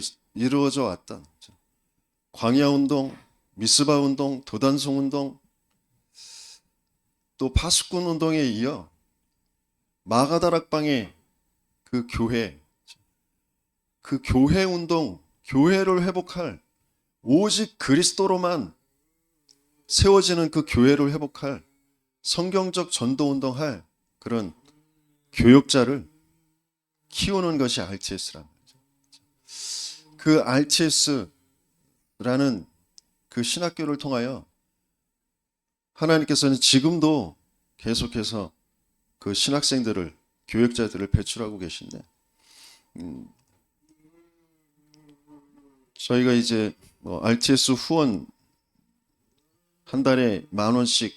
왔던 광야 운동, 미스바 운동, 도단성 운동, 또 파수꾼 운동에 이어 마가다락방의 그 교회 운동, 교회를 회복할, 오직 그리스도로만 세워지는 그 교회를 회복할, 성경적 전도 운동할 그런 교역자를 키우는 것이 RTS라는 거죠. 그 RTS라는 그 신학교를 통하여 하나님께서는 지금도 계속해서 그 신학생들을, 교역자들을 배출하고 계신데, 저희가 이제 뭐 RTS 후원 한 달에 10,000원씩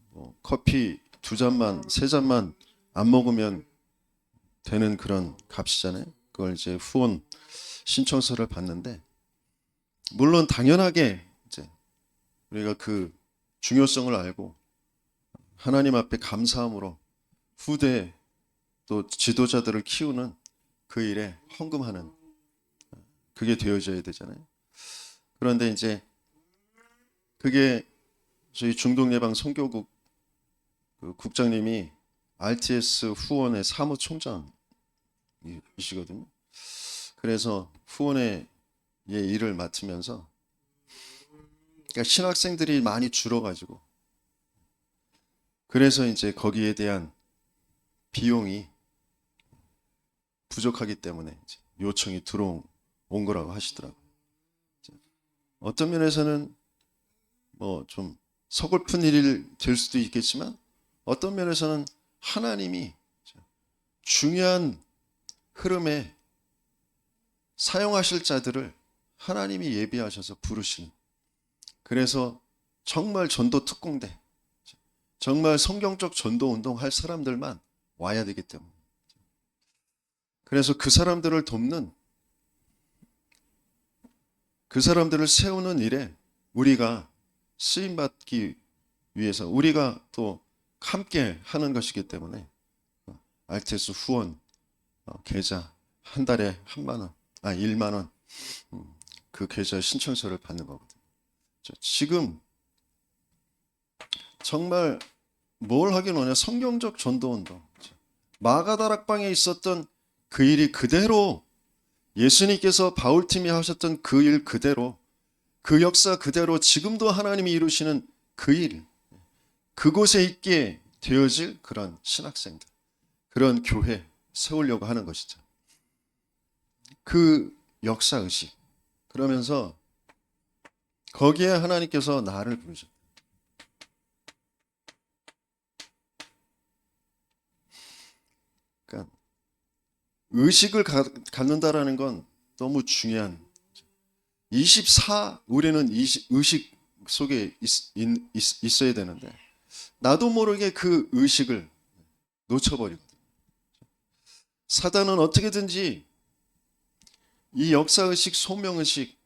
뭐 커피 2잔만 3잔만 안 먹으면 되는 그런 값이잖아요. 그걸 이제 후원 신청서를 받는데, 물론 당연하게 이제 우리가 그 중요성을 알고 하나님 앞에 감사함으로 후대 또 지도자들을 키우는 그 일에 헌금하는, 그게 되어져야 되잖아요. 그런데 이제 그게 저희 중동예방 선교국 그 국장님이 RTS 후원의 사무총장이시거든요. 그래서 후원의 일을 맡으면서, 그러니까 신학생들이 많이 줄어가지고, 그래서 이제 거기에 대한 비용이 부족하기 때문에 이제 요청이 들어온 거라고 하시더라고요. 어떤 면에서는 뭐 좀 서글픈 일이 될 수도 있겠지만, 어떤 면에서는 하나님이 중요한 흐름에 사용하실 자들을 하나님이 예비하셔서 부르시는, 그래서 정말 전도 특공대, 정말 성경적 전도 운동할 사람들만 와야 되기 때문에, 그래서 그 사람들을 돕는, 그 사람들을 세우는 일에 우리가 쓰임받기 위해서 우리가 또 함께 하는 것이기 때문에 RTS 후원 계좌 한 달에 1만 원 그 계좌 신청서를 받는 거거든요. 지금 정말 뭘 하긴 오냐, 성경적 전도운동. 마가다락방에 있었던 그 일이 그대로 예수님께서 바울팀이 하셨던 그 일 그대로, 그 역사 그대로 지금도 하나님이 이루시는 그 일, 그곳에 있게 되어질 그런 신학생들, 그런 교회 세우려고 하는 것이죠. 그 역사의식. 그러면서 거기에 하나님께서 나를 부르셨다. 그러니까 의식을 갖는다라는 건 너무 중요한. 우리는 의식 속에 있어야 되는데 나도 모르게 그 의식을 놓쳐버리거든. 사단은 어떻게든지 이 역사의식, 소명의식,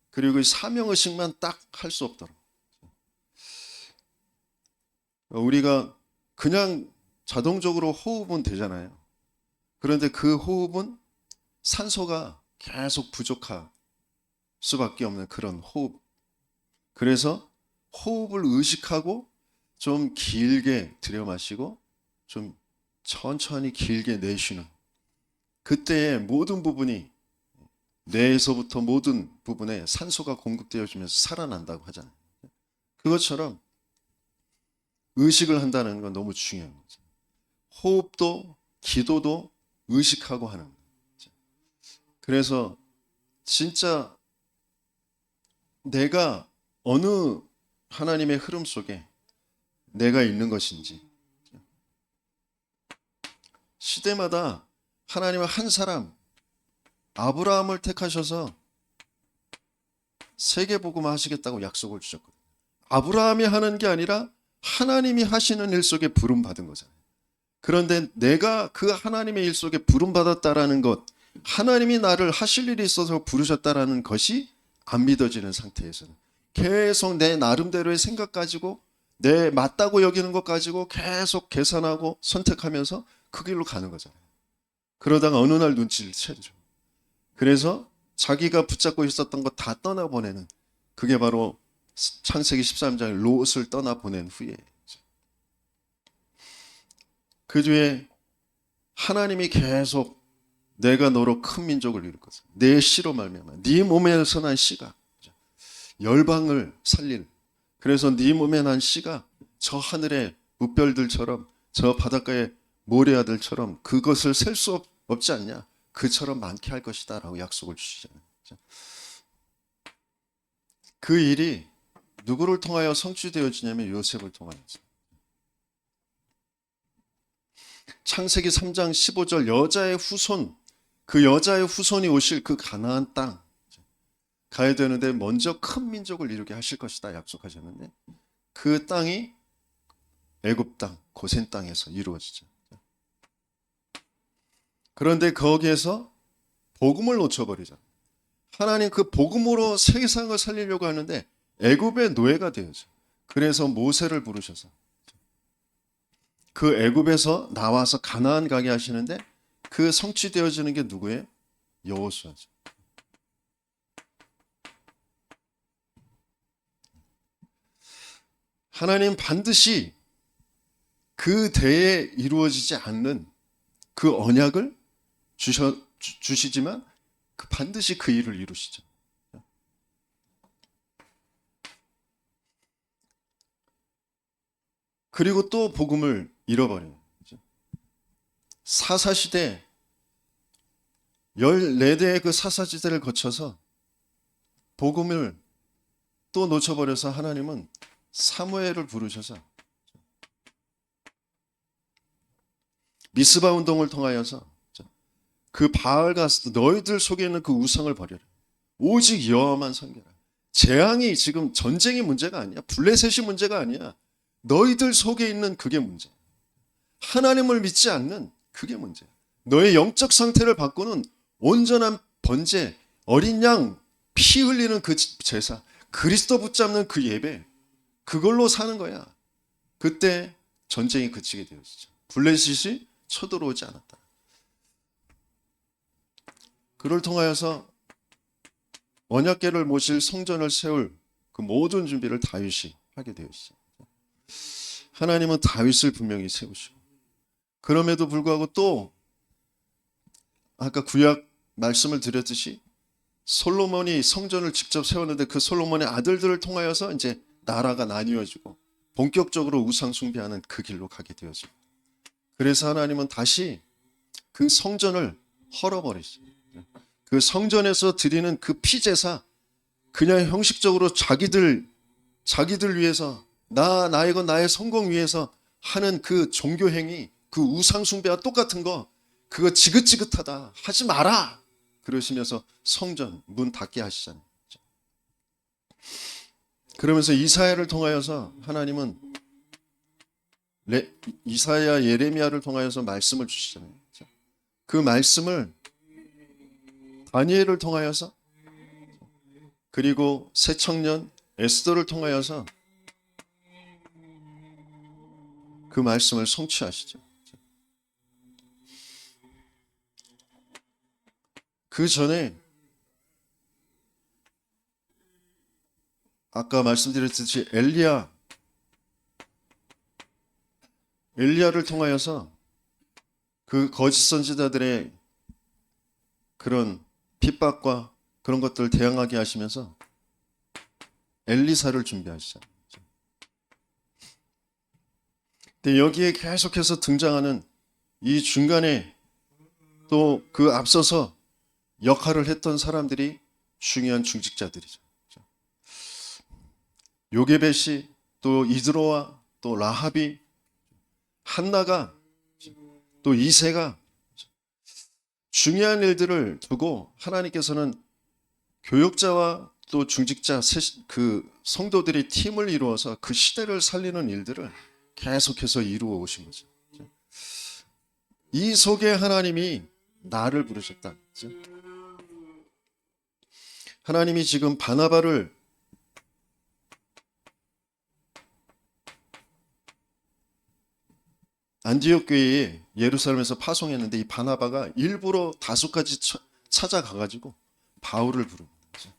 그리고 사명의식만 딱 할 수 없더라고. 우리가 그냥 자동적으로 호흡은 되잖아요. 그런데 그 호흡은 산소가 계속 부족할 수밖에 없는 그런 호흡. 그래서 호흡을 의식하고 좀 길게 들여 마시고 좀 천천히 길게 내쉬는, 그때의 모든 부분이, 뇌에서부터 모든 부분에 산소가 공급되어지면서 살아난다고 하잖아요. 그것처럼 의식을 한다는 건 너무 중요한 거죠. 호흡도 기도도 의식하고 하는 거죠. 그래서 진짜 내가 어느 하나님의 흐름 속에 내가 있는 것인지, 시대마다 하나님은 한 사람, 아브라함을 택하셔서 세계복음 하시겠다고 약속을 주셨거든요. 아브라함이 하는 게 아니라 하나님이 하시는 일 속에 부름받은 거잖아요. 그런데 내가 그 하나님의 일 속에 부름받았다라는 것, 하나님이 나를 하실 일이 있어서 부르셨다라는 것이 안 믿어지는 상태에서는 계속 내 나름대로의 생각 가지고, 내 맞다고 여기는 것 가지고 계속 계산하고 선택하면서 그 길로 가는 거잖아요. 그러다가 어느 날 눈치를 채죠. 그래서 자기가 붙잡고 있었던 거 다 떠나보내는, 그게 바로 창세기 13장의 롯을 떠나보낸 후에, 그 뒤에 하나님이 계속 내가 너로 큰 민족을 이룰 것을, 내 씨로 말미암아 네 몸에서 난 씨가 열방을 살릴, 그래서 네 몸에 난 씨가 저 하늘의 뭇별들처럼 저 바닷가의 모래아들처럼 그것을 셀 수 없지 않냐, 그처럼 많게 할 것이다 라고 약속을 주시잖아요. 그 일이 누구를 통하여 성취되어지냐면 요셉을 통하여서. 창세기 3장 15절 여자의 후손, 그 여자의 후손이 오실 그 가나안 땅 가야 되는데 먼저 큰 민족을 이루게 하실 것이다 약속하셨는데, 그 땅이 애굽 땅, 고센 땅에서 이루어지죠. 그런데 거기에서 복음을 놓쳐버리죠. 하나님 그 복음으로 세상을 살리려고 하는데 애굽의 노예가 되어져. 그래서 모세를 부르셔서 그 애굽에서 나와서 가나안 가게 하시는데, 그 성취되어지는 게 누구예요? 여호수아죠. 하나님 반드시 그 대에 이루어지지 않는 그 언약을 주시지만 반드시 그 일을 이루시죠. 그리고 또 복음을 잃어버려요. 사사시대 14대의 그 사사시대를 거쳐서 복음을 또 놓쳐버려서 하나님은 사무엘을 부르셔서 미스바 운동을 통하여서 그 바알 가스, 너희들 속에 있는 그 우상을 버려라. 오직 여호와만 섬겨라. 재앙이 지금 전쟁이 문제가 아니야. 블레셋이 문제가 아니야. 너희들 속에 있는 그게 문제야. 하나님을 믿지 않는 그게 문제야. 너의 영적 상태를 바꾸는 온전한 번제, 어린 양, 피 흘리는 그 제사, 그리스도 붙잡는 그 예배, 그걸로 사는 거야. 그때 전쟁이 그치게 되었죠. 블레셋이 쳐들어오지 않았다. 그를 통하여서 언약궤를 모실 성전을 세울 그 모든 준비를 다윗이 하게 되었어요. 하나님은 다윗을 분명히 세우시고, 그럼에도 불구하고 또 아까 구약 말씀을 드렸듯이 솔로몬이 성전을 직접 세웠는데 그 솔로몬의 아들들을 통하여서 이제 나라가 나뉘어지고 본격적으로 우상 숭배하는 그 길로 가게 되어지고, 그래서 하나님은 다시 그 성전을 헐어버리시죠. 그 성전에서 드리는 그 피제사, 그냥 형식적으로 자기들 위해서 나의 것 나의 성공 위해서 하는 그 종교 행위, 그 우상 숭배와 똑같은 거, 그거 지긋지긋하다, 하지 마라 그러시면서 성전 문 닫게 하시잖아요. 그러면서 이사야를 통하여서 하나님은 이사야 예레미야를 통하여서 말씀을 주시잖아요. 그 말씀을 다니엘을 통하여서, 그리고 새 청년 에스더를 통하여서 그 말씀을 성취하시죠. 그 전에 아까 말씀드렸듯이 엘리야를 통하여서 그 거짓 선지자들의 그런 핍박과 그런 것들을 대항하게 하시면서 엘리사를 준비하시잖아요. 근데 여기에 계속해서 등장하는 이 중간에 또 그 앞서서 역할을 했던 사람들이 중요한 중직자들이죠. 요게벳이, 또 이드로와, 또 라합이, 한나가, 또 이새가 중요한 일들을 두고 하나님께서는 교역자와 또 중직자 그 성도들이 팀을 이루어서 그 시대를 살리는 일들을 계속해서 이루어 오신 거죠. 이 속에 하나님이 나를 부르셨다. 하나님이 지금 바나바를 안디옥 교회에 예루살렘에서 파송했는데, 이 바나바가 일부러 다소까지 찾아가가지고 바울을 부르는 거죠.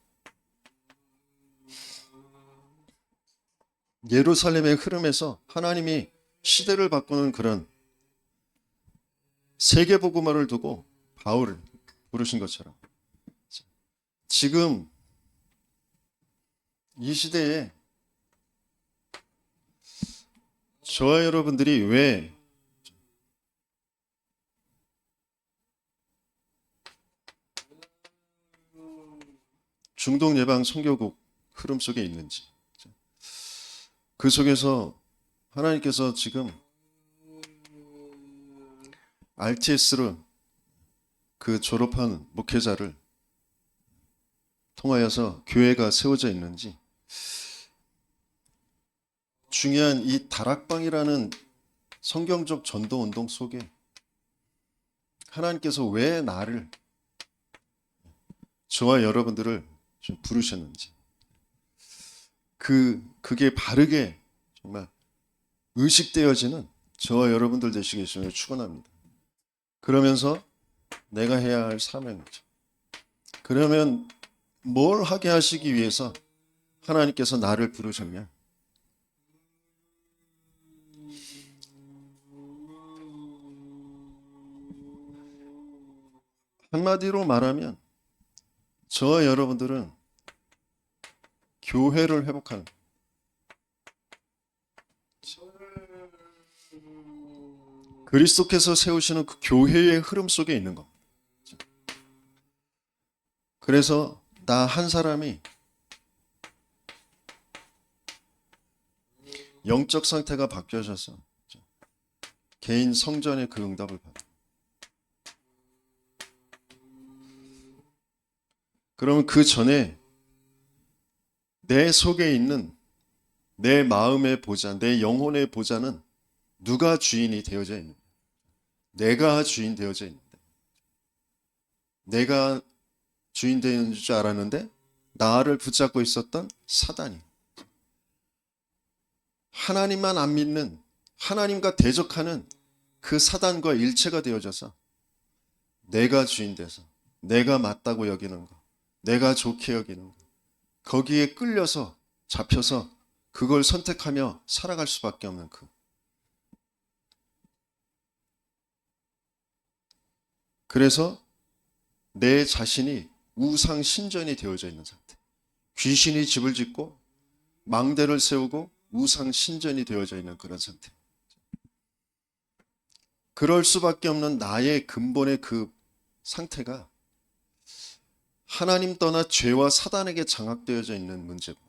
예루살렘의 흐름에서 하나님이 시대를 바꾸는 그런 세계복음화를 두고 바울을 부르신 것처럼, 지금 이 시대에 저와 여러분들이 왜 중동 예방 선교국 흐름 속에 있는지, 그 속에서 하나님께서 지금 RTS로 그 졸업한 목회자를 통하여서 교회가 세워져 있는지, 중요한 이 다락방이라는 성경적 전도 운동 속에 하나님께서 왜 나를, 저와 여러분들을 좀 부르셨는지, 그게 바르게 정말 의식되어지는 저와 여러분들 되시기를 축원합니다. 그러면서 내가 해야 할 사명이죠. 그러면 뭘 하게 하시기 위해서 하나님께서 나를 부르셨냐? 한마디로 말하면 저와 여러분들은 교회를 회복하는, 그리스도께서 세우시는 그 교회의 흐름 속에 있는 겁니다. 그래서 나 한 사람이 영적 상태가 바뀌어져서 개인 성전의 그 응답을 받아요. 그러면 그 전에 내 속에 있는 내 마음의 보좌, 내 영혼의 보좌는 누가 주인이 되어져 있는가? 내가 주인 되어져 있는데, 내가 주인 되는 줄 알았는데 나를 붙잡고 있었던 사단이, 하나님만 안 믿는, 하나님과 대적하는 그 사단과 일체가 되어져서 내가 주인 돼서 내가 맞다고 여기는 거, 내가 좋게 여기는 거, 거기에 끌려서 잡혀서 그걸 선택하며 살아갈 수밖에 없는 그래서 내 자신이 우상 신전이 되어져 있는 상태. 귀신이 집을 짓고 망대를 세우고 우상 신전이 되어져 있는 그런 상태. 그럴 수밖에 없는 나의 근본의 그 상태가 하나님 떠나 죄와 사단에게 장악되어져 있는 문제구나.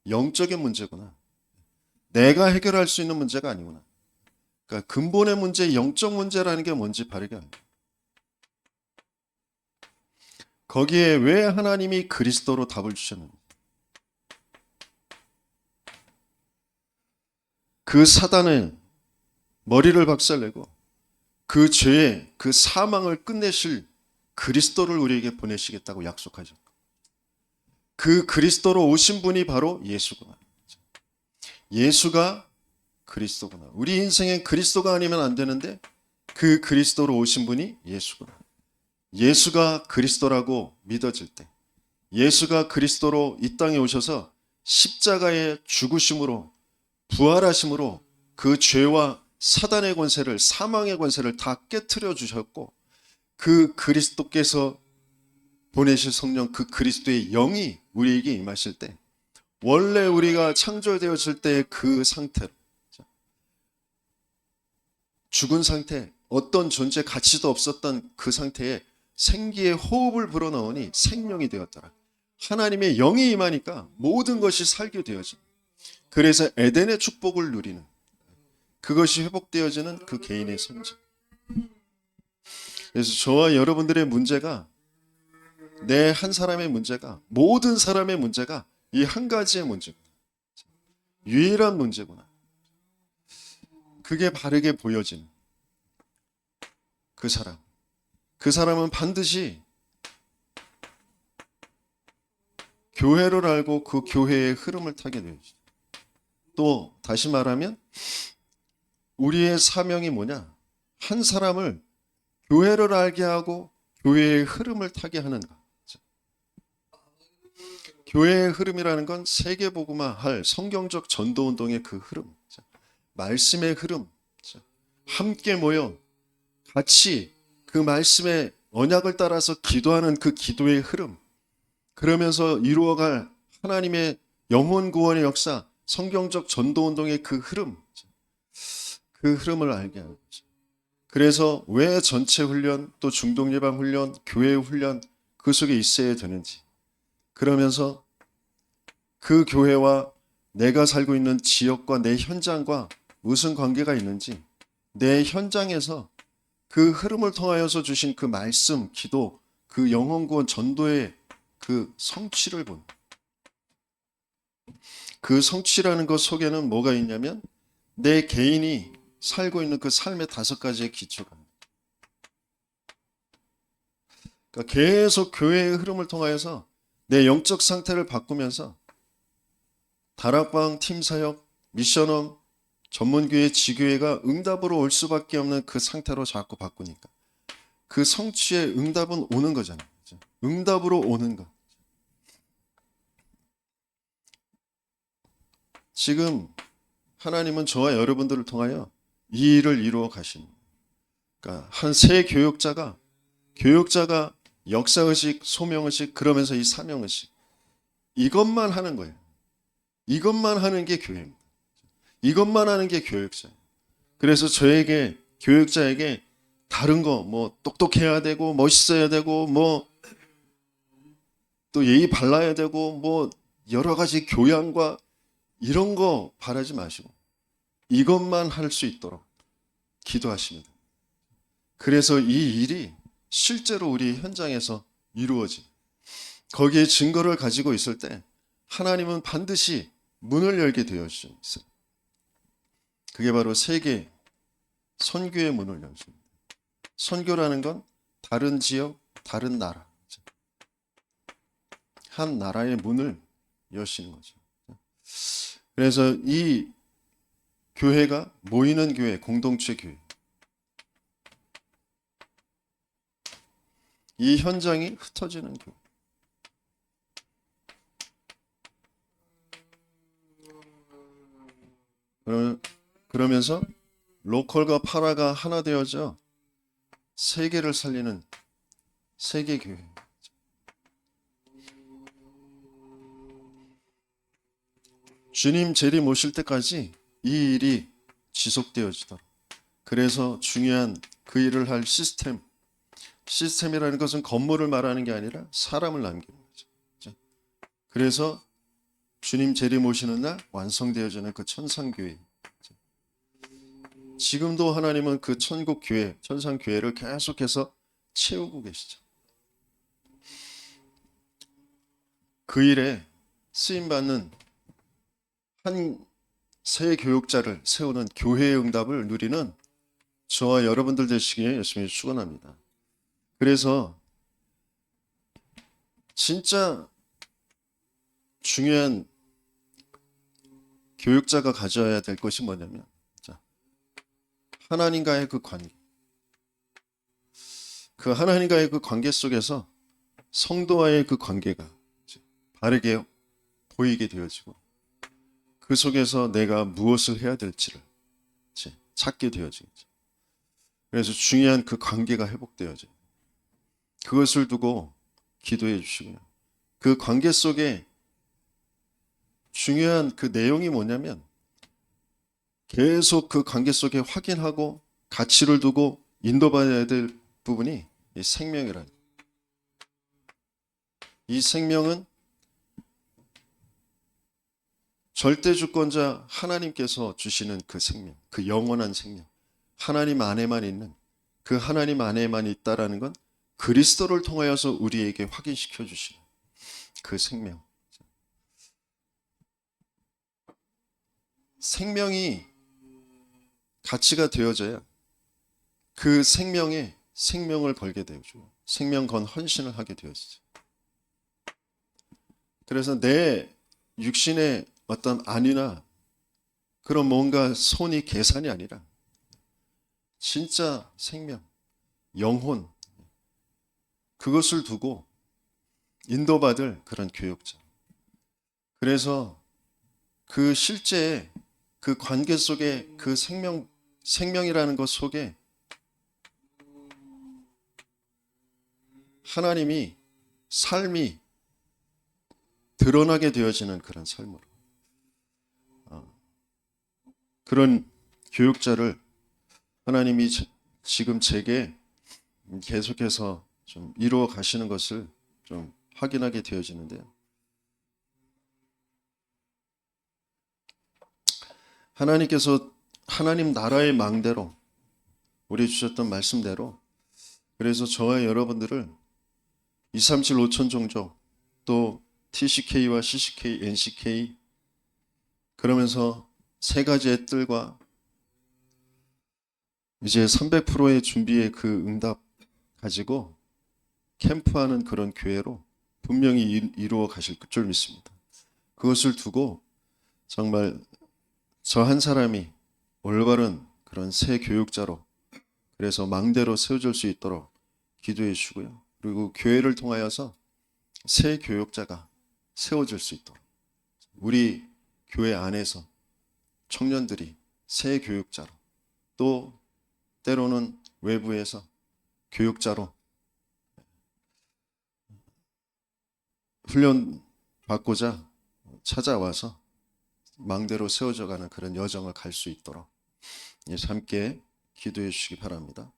영적인 문제구나. 내가 해결할 수 있는 문제가 아니구나. 그러니까 근본의 문제, 영적 문제라는 게 뭔지 바르게 알고, 거기에 왜 하나님이 그리스도로 답을 주셨는가. 그 사단의 머리를 박살내고 그 죄의 그 사망을 끝내실 그리스도를 우리에게 보내시겠다고 약속하셨고, 그 그리스도로 오신 분이 바로 예수구나. 예수가 그리스도구나. 우리 인생엔 그리스도가 아니면 안 되는데 그 그리스도로 오신 분이 예수구나. 예수가 그리스도라고 믿어질 때, 예수가 그리스도로 이 땅에 오셔서 십자가의 죽으심으로 부활하심으로 그 죄와 사단의 권세를, 사망의 권세를 다 깨트려 주셨고, 그 그리스도께서 보내실 성령, 그 그리스도의 영이 우리에게 임하실 때, 원래 우리가 창조되었을 때의 그 상태로, 죽은 상태, 어떤 존재 가치도 없었던 그 상태에 생기의 호흡을 불어넣으니 생명이 되었더라. 하나님의 영이 임하니까 모든 것이 살게 되어져. 그래서 에덴의 축복을 누리는, 그것이 회복되어지는 그 개인의 성장. 그래서 저와 여러분들의 문제가, 내 한 사람의 문제가, 모든 사람의 문제가 이 한 가지의 문제구나. 유일한 문제구나. 그게 바르게 보여지는 그 사람. 그 사람은 반드시 교회를 알고 그 교회의 흐름을 타게 되어지죠. 또 다시 말하면 우리의 사명이 뭐냐? 한 사람을 교회를 알게 하고 교회의 흐름을 타게 하는 것. 교회의 흐름이라는 건 세계복음화할 성경적 전도운동의 그 흐름, 말씀의 흐름, 함께 모여 같이 그 말씀의 언약을 따라서 기도하는 그 기도의 흐름, 그러면서 이루어갈 하나님의 영혼 구원의 역사, 성경적 전도운동의 그 흐름, 그 흐름을 알게 하는 거죠. 그래서 왜 전체 훈련, 또 중독예방 훈련, 교회 훈련 그 속에 있어야 되는지, 그러면서 그 교회와 내가 살고 있는 지역과 내 현장과 무슨 관계가 있는지, 내 현장에서 그 흐름을 통하여서 주신 그 말씀, 기도, 그 영혼 구원 전도의 그 성취를 본, 그 성취라는 것 속에는 뭐가 있냐면 내 개인이 살고 있는 그 삶의 5가지의 기초가, 그러니까 계속 교회의 흐름을 통하여서 내 영적 상태를 바꾸면서 다락방, 팀사역, 미션홈, 전문교회, 지교회가 응답으로 올 수밖에 없는 그 상태로 자꾸 바꾸니까 그 성취의 응답은 오는 거잖아요. 응답으로 오는 것. 지금 하나님은 저와 여러분들을 통하여 이 일을 이루어 가십니다. 그러니까 한 세 교육자가 역사의식, 소명의식, 그러면서 이 사명의식, 이것만 하는 거예요. 이것만 하는 게 교회입니다. 이것만 하는 게 교육자예요. 그래서 저에게, 교육자에게 다른 거, 뭐 똑똑해야 되고 멋있어야 되고 뭐 또 예의 발라야 되고 뭐 여러 가지 교양과 이런 거 바라지 마시고 이것만 할 수 있도록 기도하십니다. 그래서 이 일이 실제로 우리 현장에서 이루어진, 거기에 증거를 가지고 있을 때 하나님은 반드시 문을 열게 되어 주셨어요. 그게 바로 세계 선교의 문을 열습니다. 선교라는 건 다른 지역, 다른 나라, 한 나라의 문을 여시는 거죠. 그래서 이 교회가 모이는 교회, 공동체 교회. 이 현장이 흩어지는 교회. 그러면서 로컬과 파라가 하나 되어져 세계를 살리는 세계 교회. 주님 재림 오실 때까지 이 일이 지속되어지도록. 그래서 중요한 그 일을 할 시스템이라는 것은 건물을 말하는 게 아니라 사람을 남기는 거죠. 그래서 주님 재림 오시는 날 완성되어지는 그 천상교회. 지금도 하나님은 그 천국교회, 천상교회를 계속해서 채우고 계시죠. 그 일에 쓰임받는 한 새 교육자를 세우는 교회의 응답을 누리는 저와 여러분들 되시기에 열심히 축원합니다. 그래서 진짜 중요한 교육자가 가져야 될 것이 뭐냐면 하나님과의 그 관계. 그 하나님과의 그 관계 속에서 성도와의 그 관계가 바르게 보이게 되어지고 그 속에서 내가 무엇을 해야 될지를 찾게 되어지죠. 그래서 중요한 그 관계가 회복되어져요. 그것을 두고 기도해 주시고요. 그 관계 속에 중요한 그 내용이 뭐냐면 계속 그 관계 속에 확인하고 가치를 두고 인도받아야 될 부분이 이 생명이라는. 이 생명은 절대 주권자 하나님께서 주시는 그 생명, 그 영원한 생명, 하나님 안에만 있는, 그 하나님 안에만 있다라는 건 그리스도를 통하여서 우리에게 확인시켜 주시는 그 생명. 생명이 가치가 되어져야 그 생명에 생명을 걸게 되죠. 생명 건 헌신을 하게 되어지죠. 그래서 내 육신의 어떤 안위나 그런 뭔가 손이 계산이 아니라 진짜 생명, 영혼, 그것을 두고 인도받을 그런 교육자. 그래서 그 실제 그 관계 속에 그 생명이라는 것 속에 하나님이 삶이 드러나게 되어지는 그런 삶으로. 그런 교육자를 하나님이 지금 제게 계속해서 좀 이루어 가시는 것을 좀 확인하게 되어지는데요. 하나님께서 하나님 나라의 망대로 우리 주셨던 말씀대로 그래서 저와 여러분들을 237 5천 종족 또 TCK와 CCK, NCK 그러면서 세 가지의 뜰과 이제 300%의 준비의 그 응답 가지고 캠프하는 그런 교회로 분명히 이루어 가실 줄 믿습니다. 그것을 두고 정말 저 한 사람이 올바른 그런 새 교육자로 그래서 망대로 세워질 수 있도록 기도해 주시고요. 그리고 교회를 통하여서 새 교육자가 세워질 수 있도록 우리 교회 안에서 청년들이 새 교육자로 또 때로는 외부에서 교육자로 훈련 받고자 찾아와서 망대로 세워져 가는 그런 여정을 갈 수 있도록 함께 기도해 주시기 바랍니다.